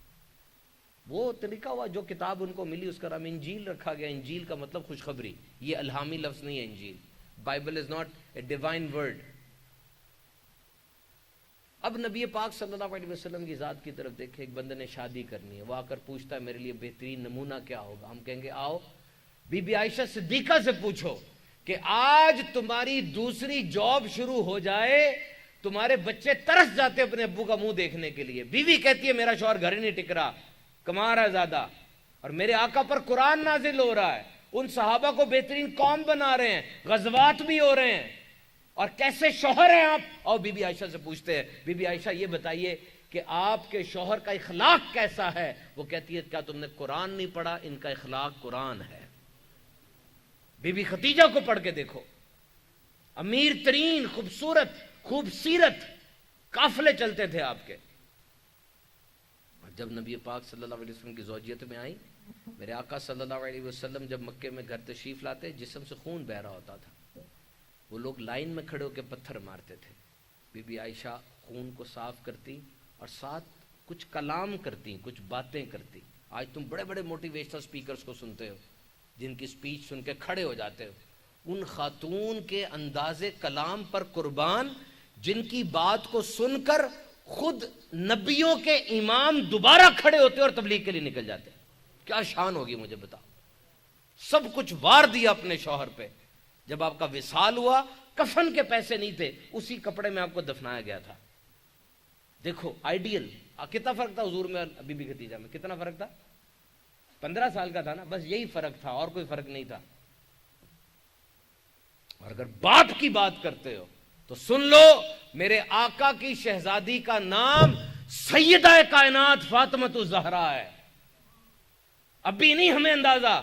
وہ طریقہ ہوا, جو کتاب ان کو ملی اس کا نام انجیل رکھا گیا. انجیل کا مطلب خوشخبری. یہ الہامی لفظ نہیں ہے انجیل. Bible is not a divine word. اب نبی پاک صلی اللہ علیہ وسلم کی ذات کی طرف دیکھیں. ایک بندے نے شادی کرنی ہے, وہ آ کر پوچھتا ہے میرے لیے بہترین نمونہ کیا ہوگا. ہم کہیں گے آؤ بی بی عائشہ صدیقہ سے پوچھو کہ آج تمہاری دوسری جاب شروع ہو جائے, تمہارے بچے ترس جاتے اپنے ابو کا منہ دیکھنے کے لیے. بیوی کہتی ہے میرا شوہر گھر ہی نہیں ٹک رہا, کما رہا ہے زیادہ, اور میرے آقا پر قرآن نازل ہو رہا ہے, ان صحابہ کو بہترین قوم بنا رہے ہیں, غزوات بھی ہو رہے ہیں, اور کیسے شوہر ہیں آپ. اور بی بی عائشہ سے پوچھتے ہیں بی بی عائشہ یہ بتائیے کہ آپ کے شوہر کا اخلاق کیسا ہے. وہ کہتی ہے کیا تم نے قرآن نہیں پڑھا, ان کا اخلاق قرآن ہے. بی بی خدیجہ کو پڑھ کے دیکھو, امیر ترین خوبصورت خوب سیرت قافلے چلتے تھے آپ کے. اور جب نبی پاک صلی اللہ علیہ وسلم کی زوجیت میں آئی, میرے آقا صلی اللہ علیہ وسلم جب مکے میں گھر تشریف لاتے جسم سے خون بہ رہا ہوتا تھا, وہ لوگ لائن میں کھڑے ہو کے پتھر مارتے تھے. بی بی عائشہ خون کو صاف کرتی اور ساتھ کچھ کلام کرتی, کچھ باتیں کرتی. آج تم بڑے بڑے موٹیویشنل سپیکرز کو سنتے ہو جن کی سپیچ سن کے کھڑے ہو جاتے ہو. ان خاتون کے انداز کلام پر قربان, جن کی بات کو سن کر خود نبیوں کے امام دوبارہ کھڑے ہوتے اور تبلیغ کے لیے نکل جاتے. کیا شان ہوگی مجھے بتاؤ. سب کچھ وار دیا اپنے شوہر پہ. جب آپ کا وصال ہوا, کفن کے پیسے نہیں تھے, اسی کپڑے میں آپ کو دفنایا گیا تھا. دیکھو آئیڈیل. کتنا فرق تھا حضور میں بی بی خدیجہ میں, کتنا فرق تھا؟ 15 سال کا تھا نا, بس یہی فرق تھا, اور کوئی فرق نہیں تھا. اور اگر باپ کی بات کرتے ہو تو سن لو, میرے آقا کی شہزادی کا نام سیدہ کائنات فاطمۃ الزہرا ہے. ابھی نہیں ہمیں اندازہ,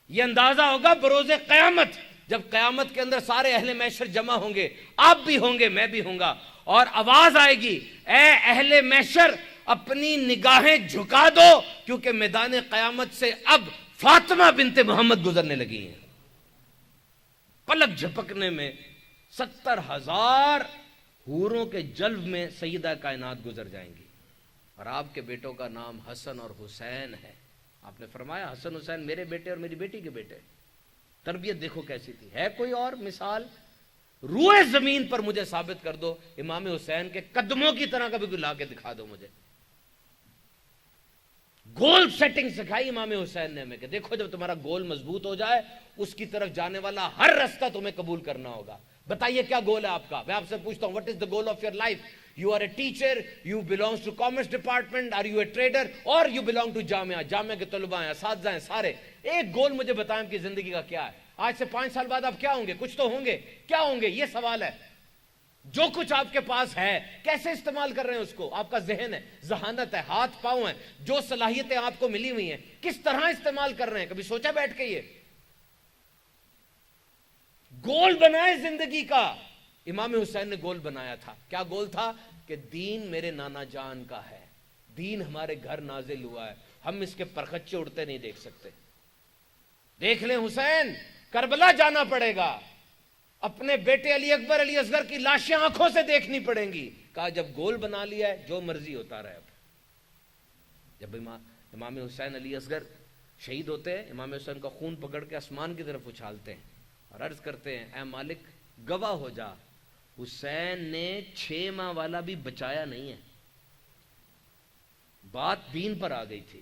یہ اندازہ ہوگا بروز قیامت, جب قیامت کے اندر سارے اہل محشر جمع ہوں گے, آپ بھی ہوں گے, میں بھی ہوں گا, اور آواز آئے گی اے اہل محشر اپنی نگاہیں جھکا دو, کیونکہ میدان قیامت سے اب فاطمہ بنت محمد گزرنے لگی ہیں. پلک جھپکنے میں 70,000 حوروں کے جلو میں سیدہ کائنات گزر جائیں گی. اور آپ کے بیٹوں کا نام حسن اور حسین ہے. آپ نے فرمایا حسن حسین میرے بیٹے اور میری بیٹی کے بیٹے. تربیت دیکھو کیسی تھی. ہے کوئی اور مثال روئے زمین پر مجھے ثابت کر دو امام حسین کے قدموں کی طرح کبھی کوئی لا کے دکھا دو مجھے. گول سیٹنگ سکھائی امام حسین نے ہمیں کہ دیکھو جب تمہارا گول مضبوط ہو جائے, اس کی طرف جانے والا ہر راستہ تمہیں قبول کرنا ہوگا. بتائیے کیا گول ہے آپ کا. میں آپ سے پوچھتا ہوں, what is the goal of your life? You are a teacher, you belongs to commerce department, are you a trader, or you belong to جامعہ. جامعہ کے طلباء ہیں, اساتذہ ہیں سارے. ایک گول مجھے بتائیں کہ زندگی کا کیا ہے. آج سے 5 سال بعد آپ کیا ہوں گے؟ کچھ تو ہوں گے. کیا ہوں گے یہ سوال ہے. جو کچھ آپ کے پاس ہے کیسے استعمال کر رہے ہیں اس کو. آپ کا ذہن ہے, ذہانت ہے, ہاتھ پاؤں ہیں, جو صلاحیتیں آپ کو ملی ہوئی ہیں کس طرح استعمال کر رہے ہیں. کبھی سوچا بیٹھ کے یہ گول بنائے زندگی کا. امام حسین نے گول بنایا تھا. کیا گول تھا؟ کہ دین میرے نانا جان کا ہے, دین ہمارے گھر نازل ہوا ہے, ہم اس کے پرخچے اڑتے نہیں دیکھ سکتے. دیکھ لیں حسین, کربلا جانا پڑے گا, اپنے بیٹے علی اکبر علی اصغر کی لاشیں آنکھوں سے دیکھنی پڑیں گی. کہا جب گول بنا لیا ہے جو مرضی ہوتا رہے. جب امام حسین علی اصغر شہید ہوتے ہیں, امام حسین کا خون پکڑ کے آسمان کی طرف اچھالتے ہیں اور عرض کرتے ہیں اے مالک گواہ ہو جا, حسین نے 6 ماہ والا بھی بچایا نہیں ہے. بات دین پر آ گئی تھی.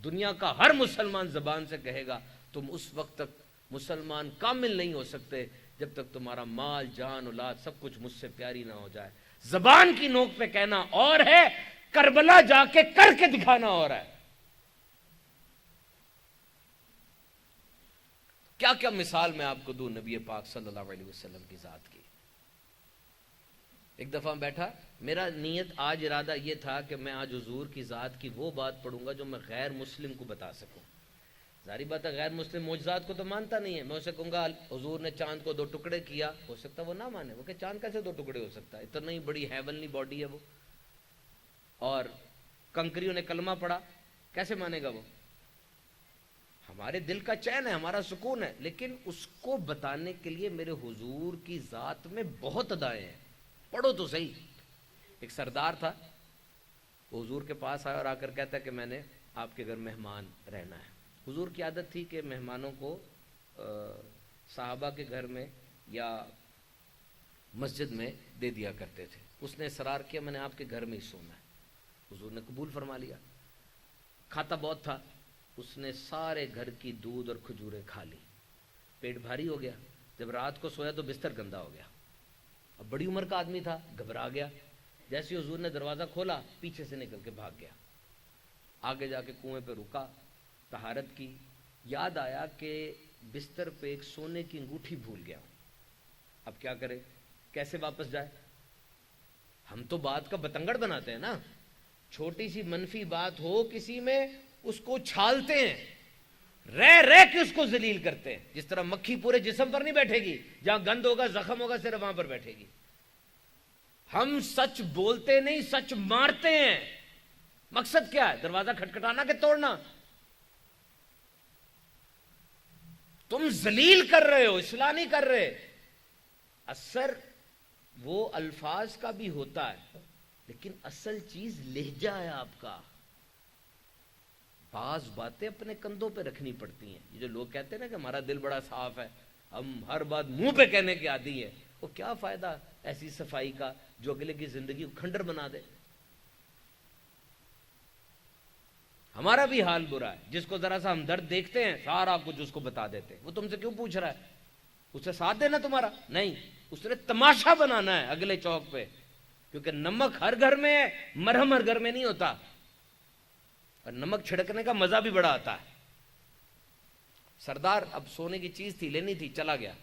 دنیا کا ہر مسلمان زبان سے کہے گا تم اس وقت تک مسلمان کامل نہیں ہو سکتے جب تک تمہارا مال جان اولاد سب کچھ مجھ سے پیاری نہ ہو جائے. زبان کی نوک پہ کہنا اور ہے, کربلا جا کے کر کے دکھانا اور ہے. کیا کیا مثال میں آپ کو دوں نبی پاک صلی اللہ علیہ وسلم کی ذات کی. ایک دفعہ بیٹھا, میرا نیت آج ارادہ یہ تھا کہ میں آج حضور کی ذات کی وہ بات پڑھوں گا جو میں غیر مسلم کو بتا سکوں. ظاہری بات ہے غیر مسلم معجزات کو تو مانتا نہیں ہے. میں اسے کہوں گا حضور نے چاند کو 2 ٹکڑے کیا, ہو سکتا وہ نہ مانے. وہ کہ چاند کیسے 2 ٹکڑے ہو سکتا ہے, اتنا ہی بڑی ہیونلی باڈی ہے وہ. اور کنکریوں نے کلمہ پڑھا, کیسے مانے گا وہ. ہمارے دل کا چین ہے, ہمارا سکون ہے, لیکن اس کو بتانے کے لیے میرے حضور کی ذات میں بہت ادائیں ہیں. پڑھو تو صحیح. ایک سردار تھا, وہ حضور کے پاس آیا اور آ کر کہتا ہے کہ میں نے آپ کے گھر مہمان رہنا ہے. حضور کی عادت تھی کہ مہمانوں کو صحابہ کے گھر میں یا مسجد میں دے دیا کرتے تھے. اس نے اصرار کیا میں نے آپ کے گھر میں ہی سونا ہے. حضور نے قبول فرما لیا. کھاتا بہت تھا, اس نے سارے گھر کی دودھ اور کھجوریں کھا لی. پیٹ بھاری ہو گیا. جب رات کو سویا تو بستر گندا ہو گیا. اب بڑی عمر کا آدمی تھا, گھبرا گیا. جیسے حضور نے دروازہ کھولا پیچھے سے نکل کے بھاگ گیا. آگے جا کے کنویں پہ رکا, طہارت کی. یاد آیا کہ بستر پہ ایک سونے کی انگوٹھی بھول گیا. اب کیا کرے, کیسے واپس جائے؟ ہم تو بات کا بتنگڑ بناتے ہیں نا. چھوٹی سی منفی بات ہو کسی میں اس کو چھالتے ہیں, رہ کے اس کو ذلیل کرتے ہیں. جس طرح مکھی پورے جسم پر نہیں بیٹھے گی, جہاں گند ہوگا زخم ہوگا صرف وہاں پر بیٹھے گی. ہم سچ بولتے نہیں, سچ مارتے ہیں. مقصد کیا ہے؟ دروازہ کھٹکھٹانا کہ توڑنا؟ تم ذلیل کر رہے ہو, اصلاح نہیں کر رہے. اثر وہ الفاظ کا بھی ہوتا ہے, لیکن اصل چیز لہجہ ہے آپ کا. بعض باتیں اپنے کندھوں پہ رکھنی پڑتی ہیں. یہ جو لوگ کہتے ہیں نا کہ ہمارا دل بڑا صاف ہے, ہم ہر بات منہ پہ کہنے کے عادی ہے, وہ کیا فائدہ ایسی صفائی کا جو اگلے کی زندگی کو کھنڈر بنا دے. ہمارا بھی حال برا ہے. جس کو ذرا سا ہمدرد دیکھتے ہیں سارا کچھ اس کو بتا دیتے ہیں. وہ تم سے کیوں پوچھ رہا ہے؟ اسے ساتھ دینا تمہارا نہیں, اس نے تماشا بنانا ہے اگلے چوک پہ. کیونکہ نمک ہر گھر میں ہے, مرہم ہر گھر میں نہیں ہوتا. اور نمک چھڑکنے کا مزہ بھی بڑا آتا ہے. سردار اب سونے کی چیز تھی, لینی تھی, چلا گیا.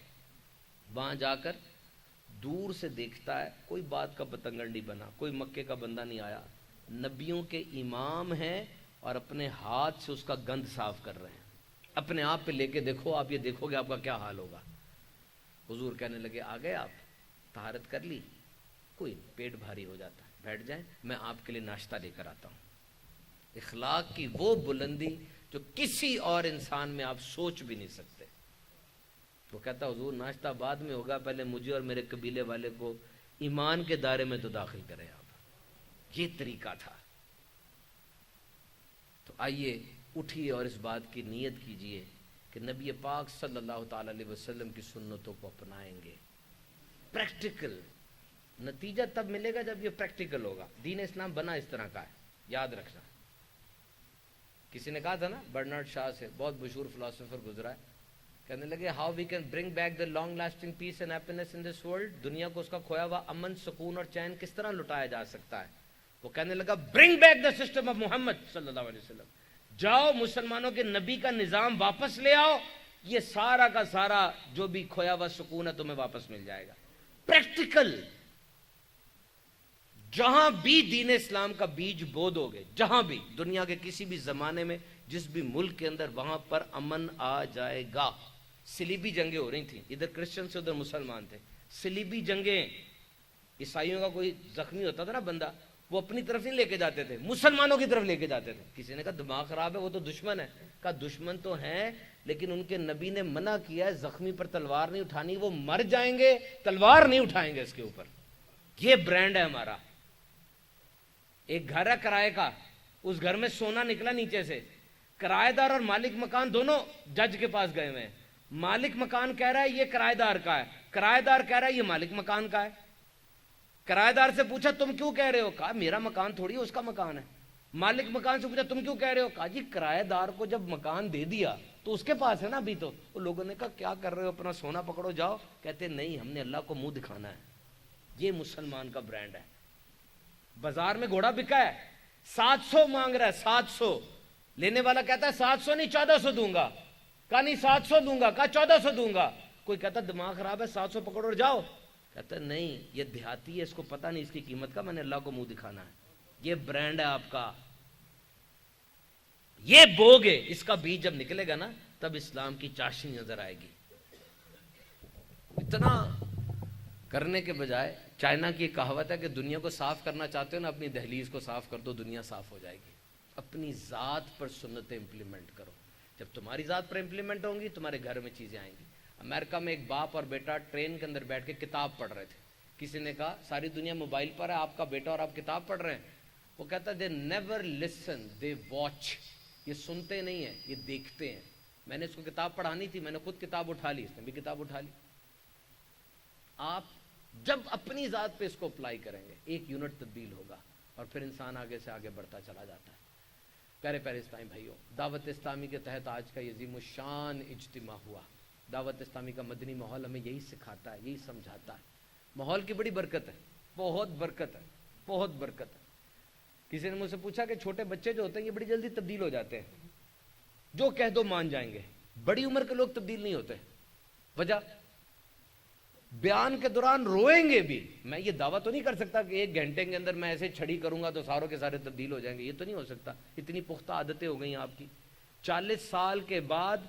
وہاں جا کر دور سے دیکھتا ہے کوئی بات کا بتنگڑ نہیں بنا, کوئی مکے کا بندہ نہیں آیا. نبیوں کے امام ہیں اور اپنے ہاتھ سے اس کا گند صاف کر رہے ہیں. اپنے آپ پہ لے کے دیکھو, آپ یہ دیکھو گے آپ کا کیا حال ہوگا. حضور کہنے لگے آ گئے آپ, طہارت کر لی, کوئی پیٹ بھاری ہو جاتا ہے, بیٹھ جائیں, میں آپ کے لیے ناشتہ لے کر آتا ہوں. اخلاق کی وہ بلندی جو کسی اور انسان میں آپ سوچ بھی نہیں سکتے. وہ کہتا حضور ناشتہ بعد میں ہوگا, پہلے مجھے اور میرے قبیلے والے کو ایمان کے دائرے میں تو داخل کریں آپ. یہ طریقہ تھا. تو آئیے اٹھیے اور اس بات کی نیت کیجئے کہ نبی پاک صلی اللہ تعالی علیہ وسلم کی سنتوں کو اپنائیں گے. پریکٹیکل نتیجہ تب ملے گا جب یہ پریکٹیکل ہوگا. دین اسلام بنا اس طرح کا ہے, یاد رکھنا. کسی نے کہا تھا نا, برنارڈ شاہ سے, بہت مشہور فلاسفر گزرا ہے, کہنے لگے how we can bring back the long lasting peace and happiness in this world. دنیا کو اس کا کھویا ہوا امن, سکون اور چین کس طرح لٹایا جا سکتا ہے. وہ کہنے لگا bring back the system of Muhammad صلی اللہ علیہ وسلم. جاؤ مسلمانوں کے نبی کا نظام واپس لے آؤ, یہ سارا کا سارا جو بھی کھویا ہوا سکون ہے تمہیں واپس مل جائے گا. پریکٹیکل. جہاں بھی دین اسلام کا بیج بو دو گے, جہاں بھی دنیا کے کسی بھی زمانے میں جس بھی ملک کے اندر, وہاں پر امن آ جائے گا. صلیبی جنگیں ہو رہی تھیں, ادھر کرسچن سے ادھر مسلمان تھے. صلیبی جنگیں, عیسائیوں کا کوئی زخمی ہوتا تھا نا بندہ, وہ اپنی طرف نہیں لے کے جاتے تھے, مسلمانوں کی طرف لے کے جاتے تھے. کسی نے کہا دماغ خراب ہے, وہ تو دشمن ہے. کہا دشمن تو ہیں, لیکن ان کے نبی نے منع کیا ہے زخمی پر تلوار نہیں اٹھانی, وہ مر جائیں گے, تلوار نہیں اٹھائیں گے اس کے اوپر. یہ برانڈ ہے ہمارا. ایک گھر ہے کرائے کا, اس گھر میں سونا نکلا نیچے سے. کرایہ دار اور مالک مکان دونوں جج کے پاس گئے ہوئے ہیں. مالک مکان کہہ رہا ہے یہ کرایہ دار کا ہے, کرایہ دار کہہ رہا ہے یہ مالک مکان کا ہے. کرایہ دار سے پوچھا تم کیوں کہہ رہے ہو؟ کہا میرا مکان تھوڑی ہے, اس کا مکان ہے. مالک مکان سے پوچھا تم کیوں کہہ رہے ہو؟ کہا جی کرایہ دار کو جب مکان دے دیا تو اس کے پاس ہے نا ابھی. تو وہ لوگوں نے کہا کیا کر رہے ہو, اپنا سونا پکڑو جاؤ. کہتے نہیں, ہم نے اللہ کو منہ دکھانا ہے. یہ مسلمان کا برانڈ ہے. بازار میں گھوڑا بکا ہے, 700 مانگ رہا ہے, 700. لینے والا کہتا ہے 700 نہیں 1400 دوں گا. کہا نہیں 700 دوں گا. کہا 1400 دوں گا. کوئی کہتا دماغ خراب ہے, 700 پکڑو اور جاؤ. کہتا نہیں, یہ دیہاتی ہے, اس کو پتہ نہیں اس کی قیمت کا, میں نے اللہ کو منہ دکھانا ہے. یہ برانڈ ہے آپ کا. یہ بوگے, اس کا بیج جب نکلے گا نا تب اسلام کی چاشنی نظر آئے گی. اتنا کرنے کے بجائے, چائنا کی ایک کہاوت ہے کہ دنیا کو صاف کرنا چاہتے ہو نا, اپنی دہلیز کو صاف کر دو, دنیا صاف ہو جائے گی. اپنی ذات پر سنتیں امپلیمنٹ کرو. جب تمہاری ذات پر امپلیمنٹ ہوں گی, تمہارے گھر میں چیزیں آئیں گی. امریکہ میں ایک باپ اور بیٹا ٹرین کے اندر بیٹھ کے کتاب پڑھ رہے تھے. کسی نے کہا ساری دنیا موبائل پر ہے، آپ کا بیٹا اور آپ کتاب پڑھ رہے ہیں. وہ کہتا ہے they never listen they watch. یہ سنتے نہیں ہیں، یہ دیکھتے ہیں. میں نے اس کو کتاب پڑھانی تھی، میں نے خود کتاب اٹھا لی، اس نے بھی کتاب اٹھا لی. آپ جب اپنی ذات پہ اس کو اپلائی کریں گے، ایک یونٹ تبدیل ہوگا اور پھر انسان آگے سے آگے بڑھتا چلا جاتا ہے. پیارے پیارے اسلامی بھائیوں، دعوت اسلامی کے تحت آج کا یہ عظیم الشان اجتماع ہوا. دعوت اسلامی کا مدنی ماحول ہمیں یہی سکھاتا ہے، یہی سمجھاتا ہے. ماحول کی بڑی برکت ہے، بہت برکت ہے، بہت برکت ہے. کسی نے مجھ سے پوچھا کہ چھوٹے بچے جو ہوتے ہیں یہ بڑی جلدی تبدیل ہو جاتے ہیں، جو کہہ دو مان جائیں گے. بڑی عمر کے لوگ تبدیل نہیں ہوتے. وجہ بیان کے دوران روئیں گے بھی. میں یہ دعویٰ تو نہیں کر سکتا کہ 1 گھنٹے کے اندر میں ایسے چھڑی کروں گا تو ساروں کے سارے تبدیل ہو جائیں گے، یہ تو نہیں ہو سکتا. اتنی پختہ عادتیں ہو گئی ہیں آپ کی. 40 سال کے بعد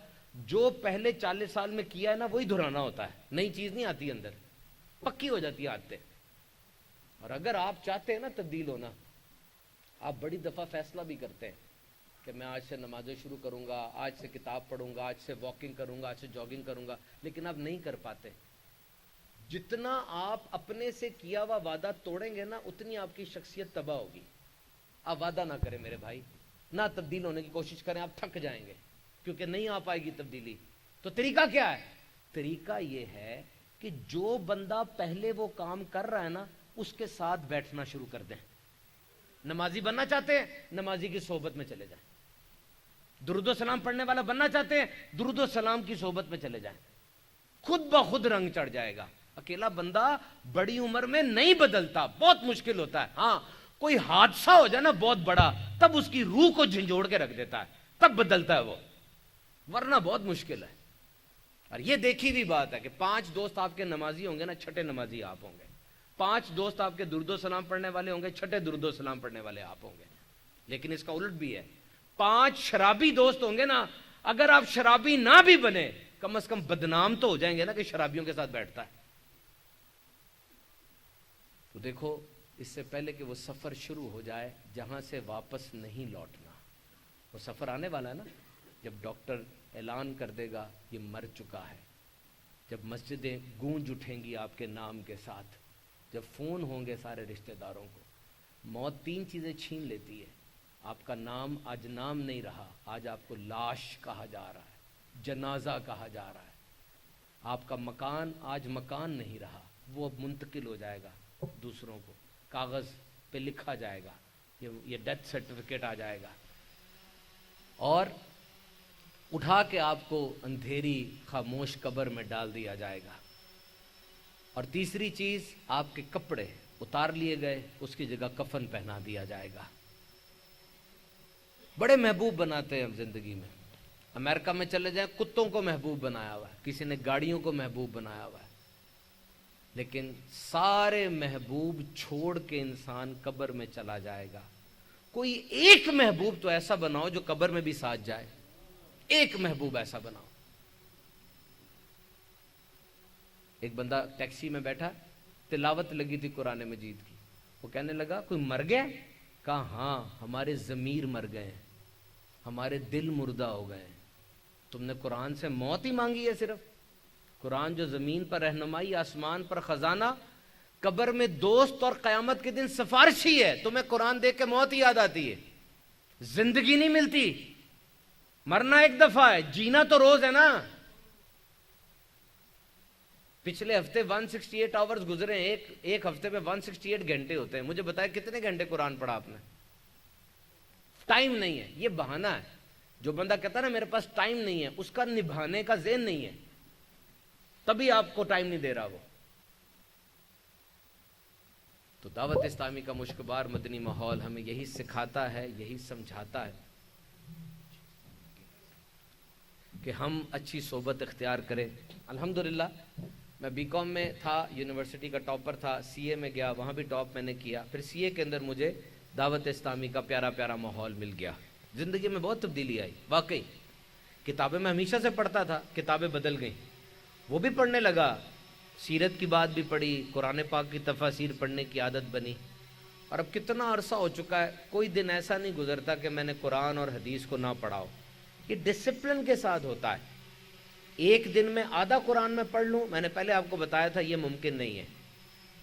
جو پہلے 40 سال میں کیا ہے نا وہی دہرانا ہوتا ہے، نئی چیز نہیں آتی اندر، پکی ہو جاتی ہے عادتیں. اور اگر آپ چاہتے ہیں نا تبدیل ہونا، آپ بڑی دفعہ فیصلہ بھی کرتے ہیں کہ میں آج سے نمازیں شروع کروں گا، آج سے کتاب پڑھوں گا، آج سے واکنگ کروں گا، آج سے جاگنگ کروں گا، لیکن آپ نہیں کر پاتے. جتنا آپ اپنے سے کیا ہوا وعدہ توڑیں گے نا اتنی آپ کی شخصیت تباہ ہوگی. آپ وعدہ نہ کریں میرے بھائی، نہ تبدیل ہونے کی کوشش کریں، آپ تھک جائیں گے کیونکہ نہیں آ پائے گی تبدیلی. تو طریقہ کیا ہے؟ طریقہ یہ ہے کہ جو بندہ پہلے وہ کام کر رہا ہے نا اس کے ساتھ بیٹھنا شروع کر دیں. نمازی بننا چاہتے ہیں، نمازی کی صحبت میں چلے جائیں. درود و سلام پڑھنے والا بننا چاہتے ہیں، درود و سلام کی صحبت میں چلے جائیں. خود بخود رنگ چڑھ جائے گا. اکیلا بندہ بڑی عمر میں نہیں بدلتا، بہت مشکل ہوتا ہے. ہاں کوئی حادثہ ہو جائے نا بہت بڑا، تب اس کی روح کو جھنجھوڑ کے رکھ دیتا ہے، تب بدلتا ہے وہ، ورنہ بہت مشکل ہے. اور یہ دیکھی ہوئی بات ہے کہ 5 دوست آپ کے نمازی ہوں گے نا، 6ٹھے نمازی آپ ہوں گے. 5 دوست آپ کے درود و سلام پڑھنے والے ہوں گے، 6ٹھے درود و سلام پڑھنے والے آپ ہوں گے. لیکن اس کا الٹ بھی ہے، 5 شرابی دوست ہوں گے نا، اگر آپ شرابی نہ بھی بنے کم از کم بدنام تو ہو جائیں گے نا کہ شرابیوں کے ساتھ بیٹھتا ہے. تو دیکھو اس سے پہلے کہ وہ سفر شروع ہو جائے جہاں سے واپس نہیں لوٹنا. وہ سفر آنے والا ہے نا، جب ڈاکٹر اعلان کر دے گا یہ مر چکا ہے، جب مسجدیں گونج اٹھیں گی آپ کے نام کے ساتھ، جب فون ہوں گے سارے رشتہ داروں کو. موت 3 چیزیں چھین لیتی ہے. آپ کا نام آج نام نہیں رہا، آج آپ کو لاش کہا جا رہا ہے، جنازہ کہا جا رہا ہے. آپ کا مکان آج مکان نہیں رہا، وہ اب منتقل ہو جائے گا دوسروں کو، کاغذ پہ لکھا جائے گا، یہ ڈیتھ سرٹیفکیٹ آ جائے گا، اور اٹھا کے آپ کو اندھیری خاموش قبر میں ڈال دیا جائے گا. اور تیسری چیز، آپ کے کپڑے اتار لیے گئے، اس کی جگہ کفن پہنا دیا جائے گا. بڑے محبوب بناتے ہیں ہم زندگی میں. امریکہ میں چلے جائیں، کتوں کو محبوب بنایا ہوا ہے، کسی نے گاڑیوں کو محبوب بنایا ہوا ہے. لیکن سارے محبوب چھوڑ کے انسان قبر میں چلا جائے گا. کوئی ایک محبوب تو ایسا بناؤ جو قبر میں بھی ساتھ جائے. ایک محبوب ایسا بناؤ. ایک بندہ ٹیکسی میں بیٹھا، تلاوت لگی تھی قرآن مجید کی. وہ کہنے لگا کوئی مر گیا؟ کہا ہاں، ہمارے ضمیر مر گئے ہیں، ہمارے دل مردہ ہو گئے ہیں. تم نے قرآن سے موت ہی مانگی ہے صرف. قرآن جو زمین پر رہنمائی، آسمان پر خزانہ، قبر میں دوست اور قیامت کے دن سفارشی ہے. تمہیں قرآن دیکھ کے موت ہی یاد آتی ہے، زندگی نہیں ملتی. مرنا ایک دفعہ ہے، جینا تو روز ہے نا. پچھلے ہفتے 168 آورز گزرے ہیں. ایک ہفتے میں 168 گھنٹے ہوتے ہیں. مجھے بتائے کتنے گھنٹے قرآن پڑھا آپ نے؟ ٹائم نہیں ہے، یہ بہانہ ہے. جو بندہ کہتا ہے نا میرے پاس ٹائم نہیں ہے، اس کا نبھانے کا ذہن نہیں ہے، تبھی آپ کو ٹائم نہیں دے رہا وہ. تو دعوت اسلامی کا مشکبار مدنی ماحول ہمیں یہی سکھاتا ہے، یہی سمجھاتا ہے کہ ہم اچھی صحبت اختیار کریں. الحمدللہ میں بی کام میں تھا، یونیورسٹی کا ٹاپر تھا. سی اے میں گیا، وہاں بھی ٹاپ میں نے کیا. پھر سی اے کے اندر مجھے دعوت اسلامی کا پیارا پیارا ماحول مل گیا. زندگی میں بہت تبدیلی آئی واقعی. کتابیں میں ہمیشہ سے پڑھتا تھا، کتابیں بدل گئیں، وہ بھی پڑھنے لگا. سیرت کی بات بھی پڑھی، قرآن پاک کی تفاسیر پڑھنے کی عادت بنی. اور اب کتنا عرصہ ہو چکا ہے، کوئی دن ایسا نہیں گزرتا کہ میں نے قرآن اور حدیث کو نہ پڑھا ہو. یہ ڈسپلن کے ساتھ ہوتا ہے. ایک دن میں آدھا قرآن میں پڑھ لوں، میں نے پہلے آپ کو بتایا تھا یہ ممکن نہیں ہے.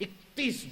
31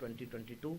2022।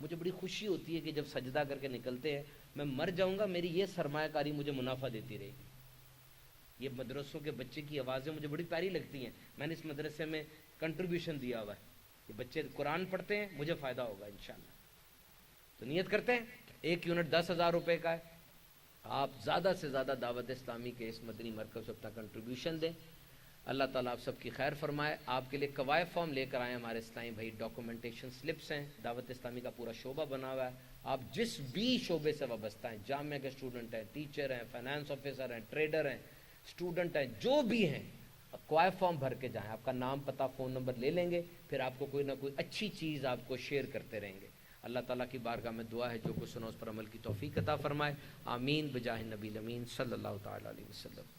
مجھے بڑی خوشی ہوتی ہے کہ جب سجدہ کر کے نکلتے ہیں، میں مر جاؤں گا میری یہ سرمایہ کاری مجھے منافع دیتی رہے گی۔ یہ مدرسوں کے بچے کی آوازیں مجھے بڑی پیاری لگتی ہیں، میں نے اس مدرسے میں کنٹریبیوشن دیا ہوا ہے، یہ بچے قرآن پڑھتے ہیں، مجھے فائدہ ہوگا انشاءاللہ۔ تو نیت کرتے ہیں، 1 یونٹ 10,000 روپے کا ہے، آپ زیادہ سے زیادہ دعوت اسلامی کے اس مدنی مرکز کو اپنا کنٹریبیوشن دیں۔ اللہ تعالیٰ آپ سب کی خیر فرمائے۔ آپ کے لیے قواعد فارم لے کر آئے ہمارے اسلامی بھائی، ڈاکومنٹیشن سلپس ہیں، دعوت اسلامی کا پورا شعبہ بنا ہوا ہے، آپ جس بھی شعبے سے وابستہ ہیں، جامعہ کے اسٹوڈنٹ ہیں، ٹیچر ہیں، فائنانس آفیسر ہیں، ٹریڈر ہیں، اسٹوڈنٹ ہیں، جو بھی ہیں، قواعد فارم بھر کے جائیں، آپ کا نام پتہ فون نمبر لے لیں گے، پھر آپ کو کوئی نہ کوئی اچھی چیز آپ کو شیئر کرتے رہیں گے۔ اللہ تعالیٰ کی بارگاہ میں دعا ہے جو کچھ سنا اس پر عمل کی توفیق عطا فرمائے، آمین بجاہ نبی الامین صلی اللہ تعالیٰ علیہ وسلم۔